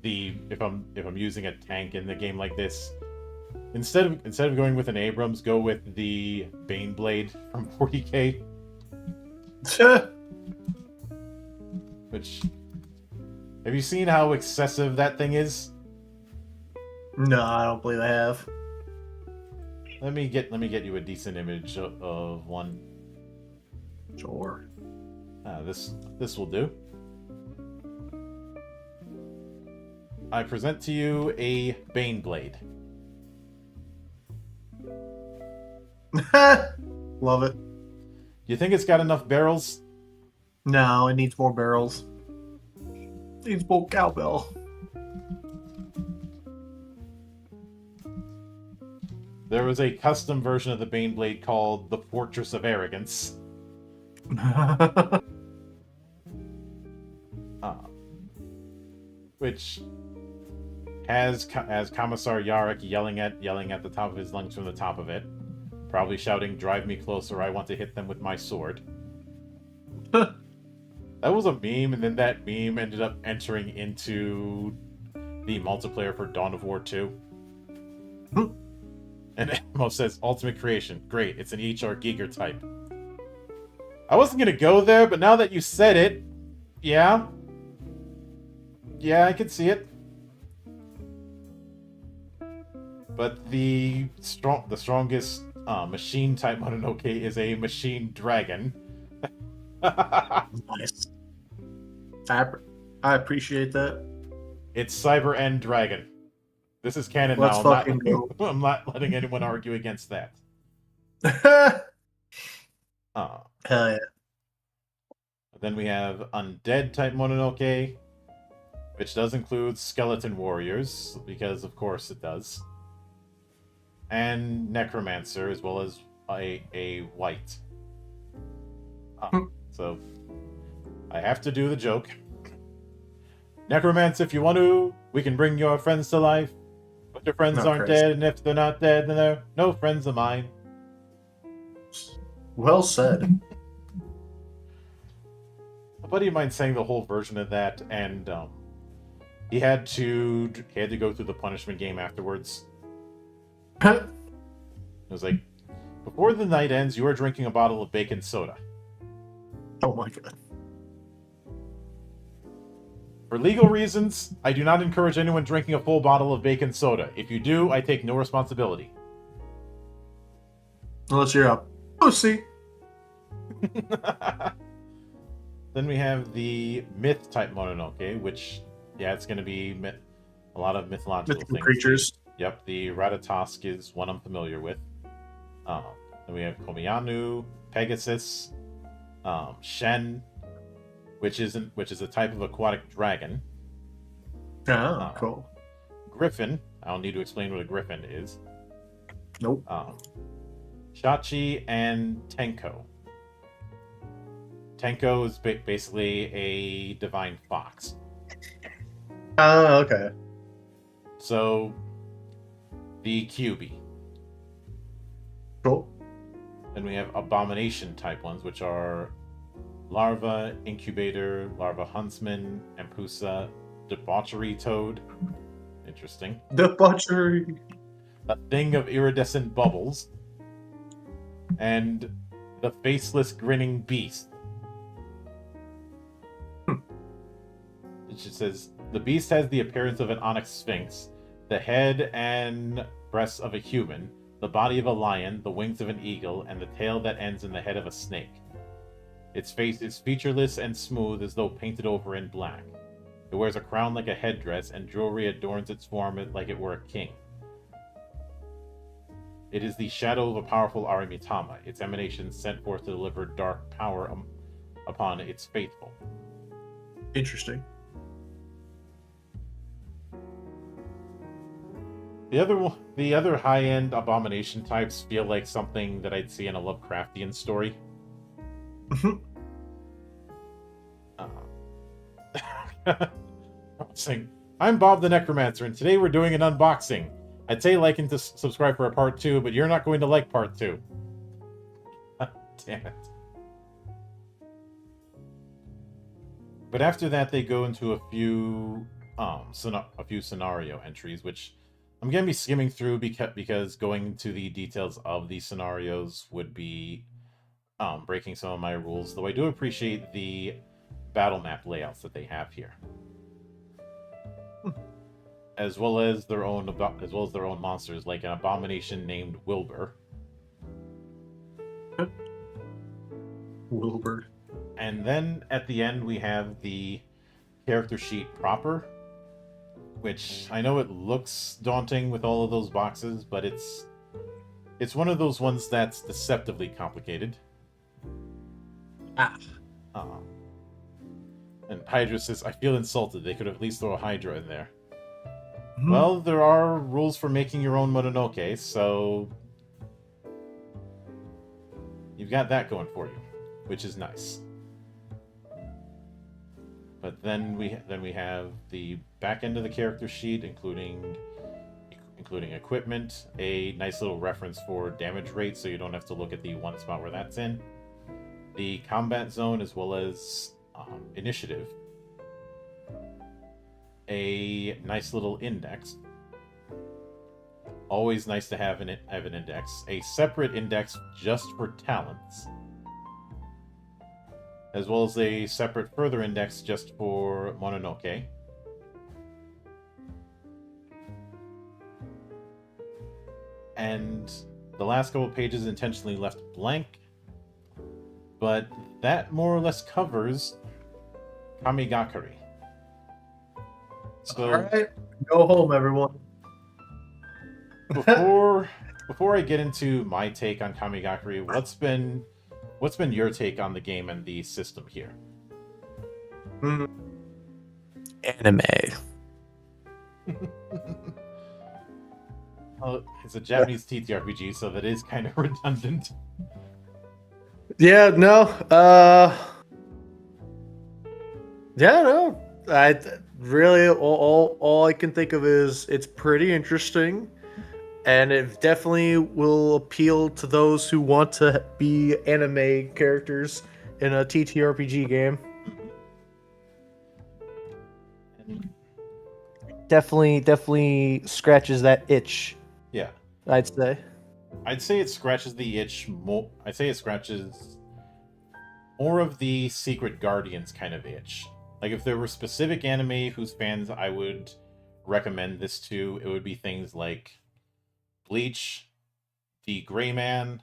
if I'm using a tank in the game like this, instead of going with an Abrams, go with the Baneblade from 40K. Which, have you seen how excessive that thing is? No, I don't believe I have. Let me get you a decent image of one. Sure. This will do. I present to you a Baneblade. Love it. You think it's got enough barrels? No, it needs more barrels. It needs more cowbell. There was a custom version of the Baneblade called the Fortress of Arrogance. Which has Commissar Yarrick yelling at the top of his lungs from the top of it, probably shouting, "Drive me closer! I want to hit them with my sword." That was a meme, and then that meme ended up entering into the multiplayer for Dawn of War 2. And Mo says, "Ultimate creation. Great, it's an HR Giger type." I wasn't gonna go there, but now that you said it, yeah. Yeah, I could see it. But the strongest machine type Mononoke is a machine dragon. Nice. I appreciate that. It's Cyber End Dragon. This is canon Let's now. fucking go. I'm not letting anyone argue against that. Hell yeah. Then we have Undead type Mononoke, which does include Skeleton Warriors, because of course it does. And Necromancer, as well as a white. So, I have to do the joke. Necromancer, if you want to, we can bring your friends to life. But your friends aren't dead, and if they're not dead, then they're no friends of mine. Well said. A buddy of mine sang the whole version of that, and he had to go through the punishment game afterwards. It was like, before the night ends, you are drinking a bottle of bacon soda. Oh my god. For legal reasons, I do not encourage anyone drinking a full bottle of bacon soda. If you do, I take no responsibility. Unless you're a pussy. Then we have the myth type Mononoke, which, yeah, it's going to be a lot of mythological things. Creatures. Yep, the Ratatosk is one I'm familiar with. Then we have Komianu, Pegasus, Shen, which is a type of aquatic dragon. Oh, cool. Griffin. I don't need to explain what a griffin is. Nope. Shachi and Tenko. Tenko is basically a divine fox. Oh, okay. So, the QB. Cool. Then we have abomination type ones, which are Larva, Incubator, Larva Huntsman, Ampusa, Debauchery Toad. Interesting. Debauchery. A thing of iridescent bubbles. And the faceless grinning beast. It just says, the beast has the appearance of an onyx sphinx, the head and breasts of a human, the body of a lion, the wings of an eagle, and the tail that ends in the head of a snake. Its face is featureless and smooth as though painted over in black. It wears a crown like a headdress, and jewelry adorns its form like it were a king. It is the shadow of a powerful Arimitama, its emanations sent forth to deliver dark power upon its faithful. Interesting. The other high-end abomination types feel like something that I'd see in a Lovecraftian story. Saying, I'm Bob the Necromancer, and today we're doing an unboxing. I'd say like and subscribe for a part 2, but you're not going to like part 2. Damn it. But after that, they go into a few scenario entries, which I'm going to be skimming through because going into the details of these scenarios would be breaking some of my rules, though I do appreciate the battle map layouts that they have here. As well as their own monsters, like an abomination named Wilbur. Wilbur. And then at the end we have the character sheet proper, which I know it looks daunting with all of those boxes, but it's one of those ones that's deceptively complicated. And Hydra says, I feel insulted. They could at least throw a Hydra in there. Mm-hmm. Well, there are rules for making your own Mononoke, so you've got that going for you, which is nice. But then we have the back end of the character sheet, including equipment, a nice little reference for damage rate, so you don't have to look at the one spot where that's in, the combat zone, as well as initiative, a nice little index. Always nice to have an index. A separate index just for talents, as well as a separate further index just for Mononoke. And the last couple pages intentionally left blank, but that more or less covers Kamigakari. So, all right, go home, everyone. before I get into my take on Kamigakari, what's been your take on the game and the system here? Anime. Well, it's a Japanese TTRPG, so that is kind of redundant. Yeah, no. Yeah, no. I really all I can think of is it's pretty interesting, and it definitely will appeal to those who want to be anime characters in a TTRPG game. Definitely scratches that itch. Yeah, I'd say. I'd say it scratches the itch more. I'd say it scratches more of the Secret Guardians kind of itch. Like, if there were specific anime whose fans I would recommend this to, it would be things like Bleach, The Gray Man,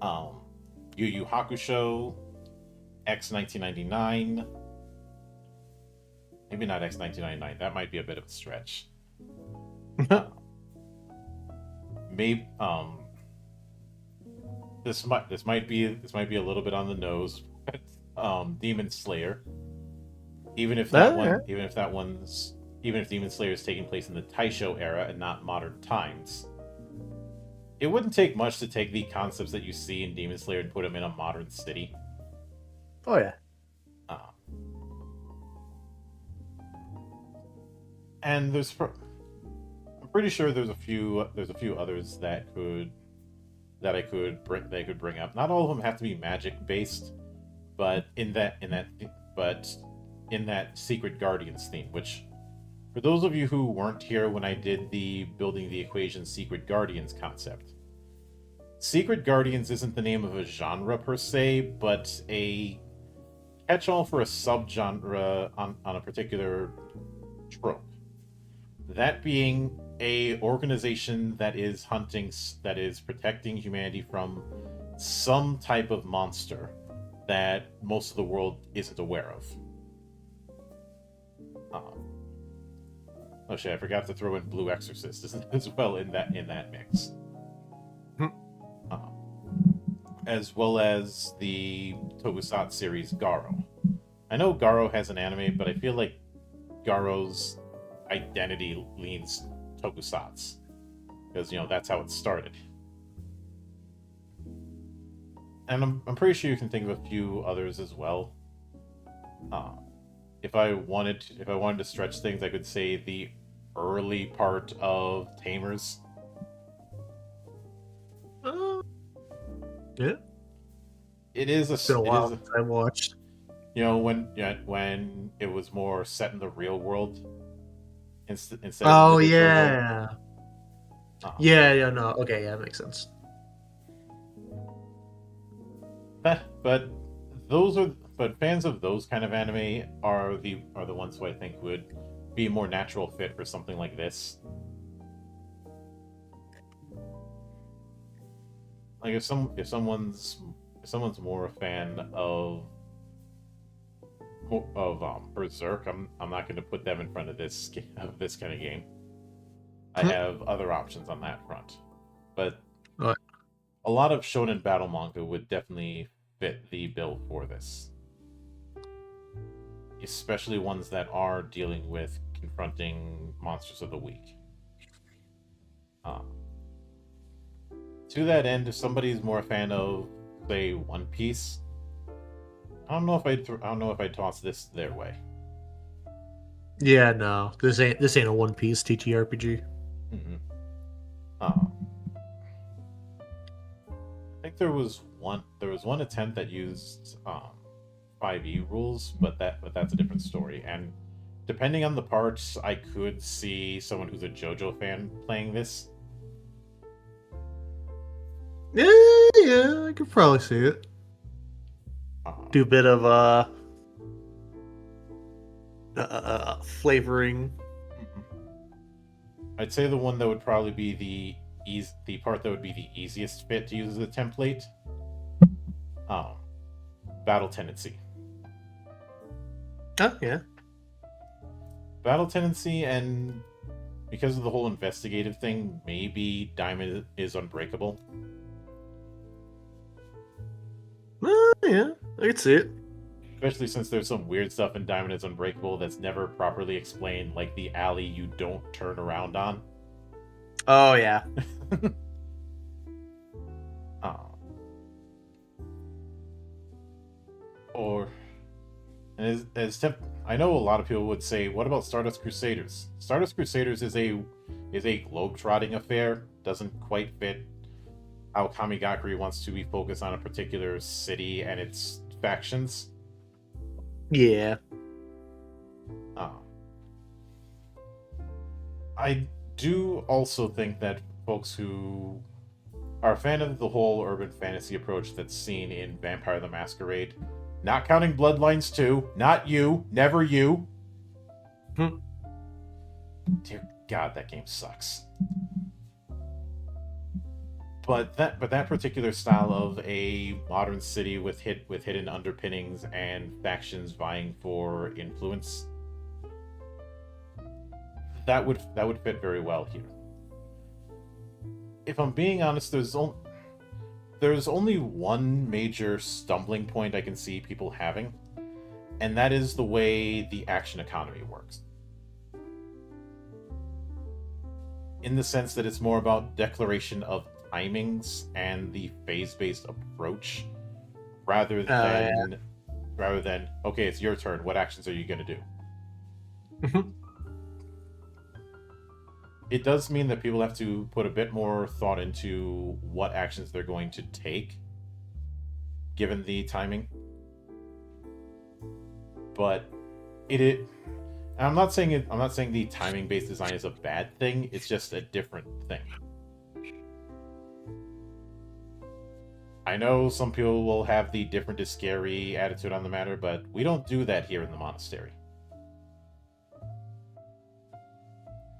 Yu Yu Hakusho, X 1999. Maybe not X 1999. That might be a bit of a stretch. Maybe this might be a little bit on the nose. Demon Slayer. Even if Demon Slayer is taking place in the Taisho era and not modern times, it wouldn't take much to take the concepts that you see in Demon Slayer and put them in a modern city. Oh yeah. And I'm pretty sure there's a few others that I could bring up. Not all of them have to be magic based, but in that Secret Guardians theme, which, for those of you who weren't here when I did the building the equation Secret Guardians concept, Secret Guardians isn't the name of a genre per se, but a catch-all for a subgenre on a particular trope. That being a organization that is protecting humanity from some type of monster that most of the world isn't aware of. Oh shit! I forgot to throw in Blue Exorcist as well in that mix, as well as the Tokusatsu series Garo. I know Garo has an anime, but I feel like Garo's identity leans Tokusatsu, because that's how it started. And I'm pretty sure you can think of a few others as well. If I wanted to stretch things, I could say the early part of Tamers. Yeah. It is It's been a while since I watched. When it was more set in the real world instead. Oh of the yeah. Yeah. No. Okay. Yeah, that makes sense. But fans of those kind of anime are the ones who I think would be a more natural fit for something like this. Like, if someone's more a fan of Berserk, I'm not going to put them in front of this kind of game. I have other options on that front, but a lot of shonen battle manga would definitely fit the bill for this, especially ones that are dealing with confronting monsters of the week. To that end, if somebody's more a fan of, say, One Piece, I don't know if I'd toss this their way. Yeah, no, this ain't a One Piece TTRPG. Mm-hmm. I think there was one attempt that used 5e rules, but that's a different story. And depending on the parts, I could see someone who's a JoJo fan playing this. Yeah, yeah, I could probably see it. Do a bit of flavoring. I'd say the one that would probably be the part that would be the easiest fit to use as a template. Um, Battle tendency. Oh yeah. Battle tendency, and because of the whole investigative thing, maybe Diamond is unbreakable. Yeah, I could see it. Especially since there's some weird stuff in Diamond is Unbreakable that's never properly explained, like the alley you don't turn around on. Oh yeah. Oh. Or, and I know a lot of people would say, "What about Stardust Crusaders?" Stardust Crusaders is a globe-trotting affair. Doesn't quite fit how Kamigakari wants to be focused on a particular city and its factions. Yeah. I do also think that folks who are a fan of the whole urban fantasy approach that's seen in Vampire the Masquerade, not counting Bloodlines 2, not you, never you. Dear God, that game sucks. But that particular style of a modern city with hidden underpinnings and factions vying for influence, that would fit very well here. If I'm being honest, there's only one major stumbling point I can see people having, and that is the way the action economy works. In the sense that it's more about declaration of timings and the phase-based approach, rather than okay, it's your turn. What actions are you going to do? It does mean that people have to put a bit more thought into what actions they're going to take, given the timing. But I'm not saying the timing-based design is a bad thing. It's just a different thing. I know some people will have the different is scary attitude on the matter, but we don't do that here in the monastery.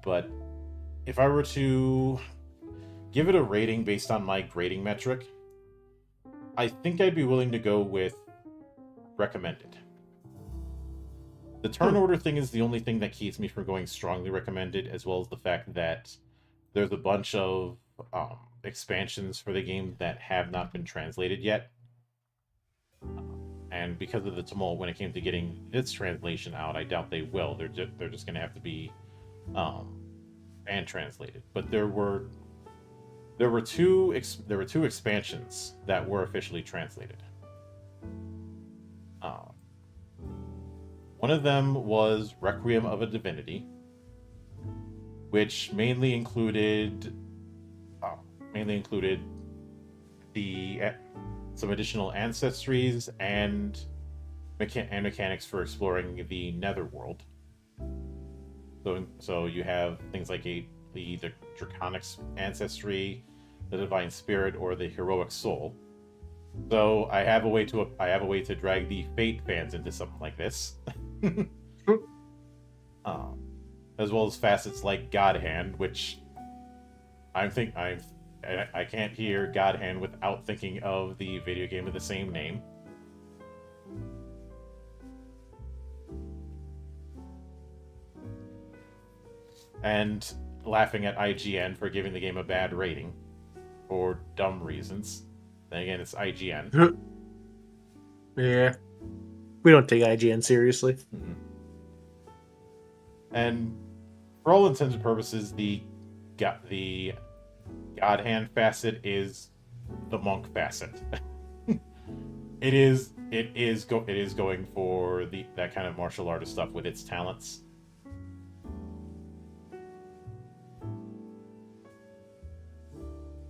But if I were to give it a rating based on my grading metric, I think I'd be willing to go with recommended. The turn order thing is the only thing that keeps me from going strongly recommended, as well as the fact that there's a bunch of expansions for the game that have not been translated yet. And because of the tumult when it came to getting its translation out, I doubt they will. They're just going to have to be fan translated. But there were two expansions that were officially translated. One of them was Requiem of a Divinity, which mainly included some additional ancestries and mechanics for exploring the Netherworld. So you have things like the Draconic ancestry, the Divine Spirit, or the Heroic Soul. So I have a way to drag the Fate fans into something like this. As well as facets like God Hand, which I can't hear God Hand without thinking of the video game of the same name. And laughing at IGN for giving the game a bad rating for dumb reasons. Then again, it's IGN. Yeah. We don't take IGN seriously. Mm-hmm. And for all intents and purposes, the God Hand facet is the monk facet. It is going for that kind of martial artist stuff with its talents.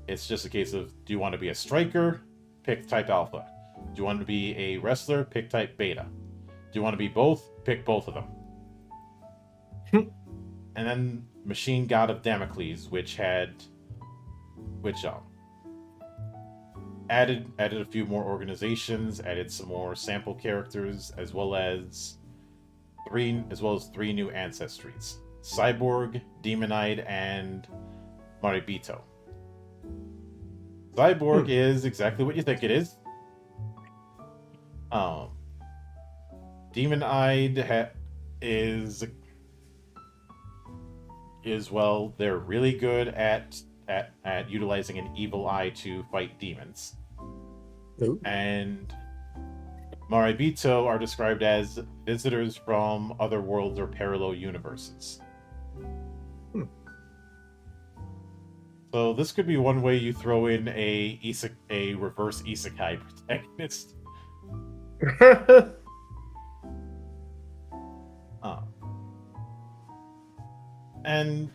It's just a case of, do you want to be a striker? Pick type alpha. Do you want to be a wrestler? Pick type beta. Do you want to be both? Pick both of them. And then Machine God of Damocles, which added a few more organizations, added some more sample characters, as well as three new ancestries: Cyborg, Demonide, and Maribito. Cyborg is exactly what you think it is. Demonide is well, they're really good at utilizing an evil eye to fight demons. Ooh. And Maribito are described as visitors from other worlds or parallel universes. So this could be one way you throw in a reverse isekai protagonist. And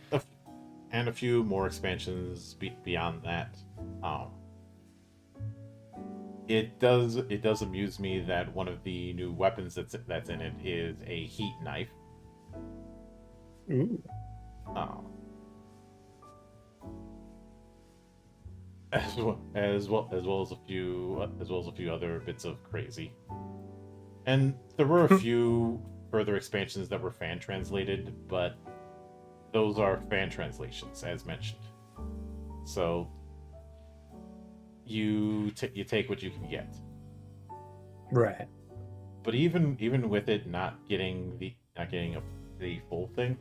a few more expansions beyond that. It does amuse me that one of the new weapons that's in it is a heat knife. Ooh. As well as a few other bits of crazy. And there were a few further expansions that were fan translated, but those are fan translations, as mentioned. So you take what you can get. Right. But even with it not getting the full thing,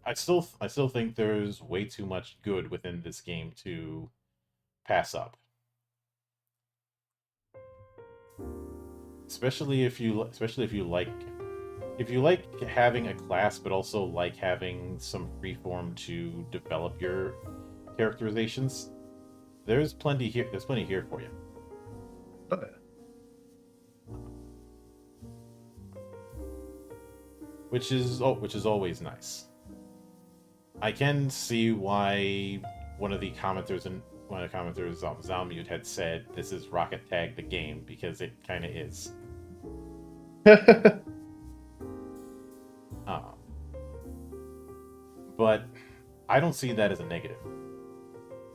I still think there's way too much good within this game to pass up. Especially if you like having a class, but also like having some freeform to develop your characterizations. There's plenty here for you. Okay. Which is always nice. I can see why one of the commenters, Zalmute, had said this is Rocket Tag the game, because it kind of is. But I don't see that as a negative.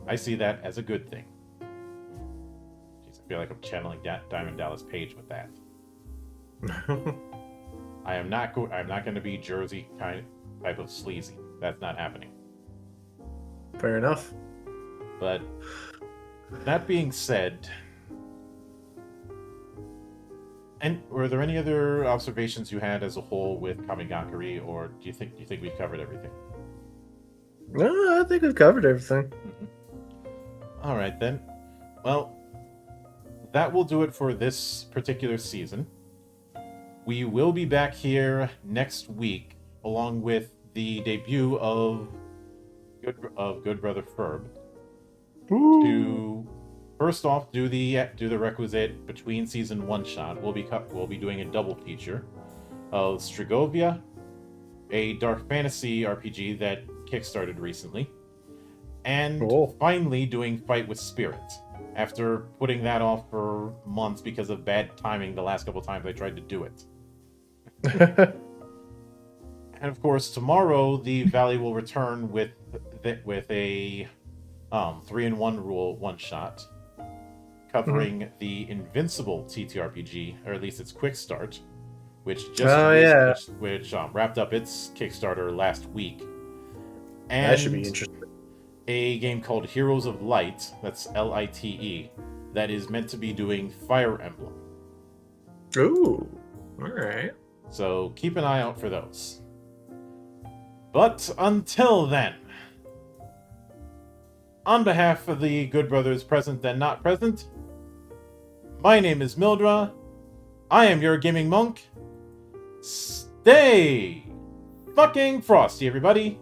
I see that as a good thing. Jeez, I feel like I'm channeling Diamond Dallas Page with that. I'm not going to be Jersey type of sleazy. That's not happening. Fair enough. But that being said, and were there any other observations you had as a whole with Kamigakari, or do you think we covered everything? No, I think we've covered everything. Mm-hmm. All right then. Well, that will do it for this particular season. We will be back here next week, along with the debut of Good Brother Ferb. Ooh. To first off do the requisite between season one shot. We'll be doing a double feature of Strigovia, a dark fantasy RPG that kickstarted recently, and finally doing Fight with Spirit, after putting that off for months because of bad timing the last couple times I tried to do it. And of course, tomorrow the Valley will return with a 3-in-1 rule one-shot, covering the Invincible TTRPG, or at least its quick start, which wrapped up its Kickstarter last week. And that should be interesting. A game called Heroes of Light, that's Lite, that is meant to be doing Fire Emblem. Ooh, all right. So keep an eye out for those. But until then, on behalf of the Good Brothers present and not present, my name is Mildra. I am your gaming monk. Stay fucking frosty, everybody.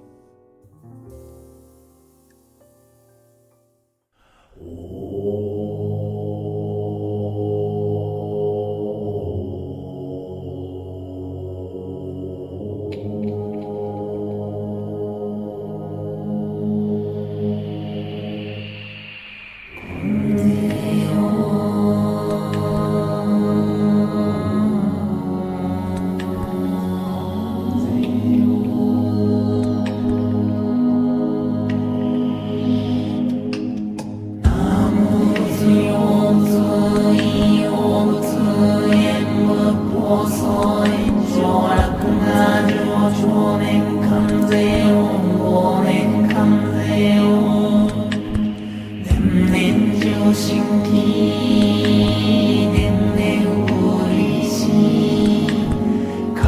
上洛が上少年関税を忘年関税を年々上新規年々売りし関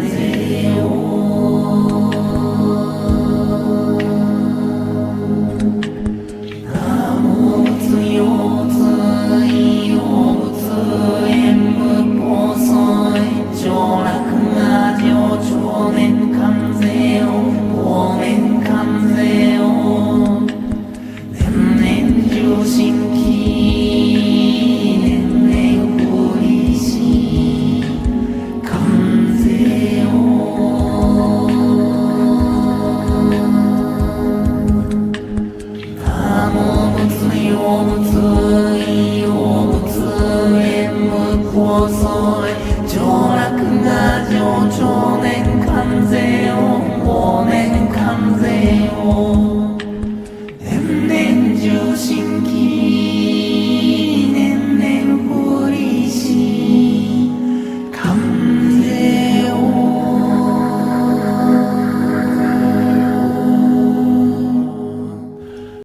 税をナモ仏用仏意用仏縁無法尊上洛が上少年関税を忘年関税を年々上新規年々売りし関税をナモ仏用仏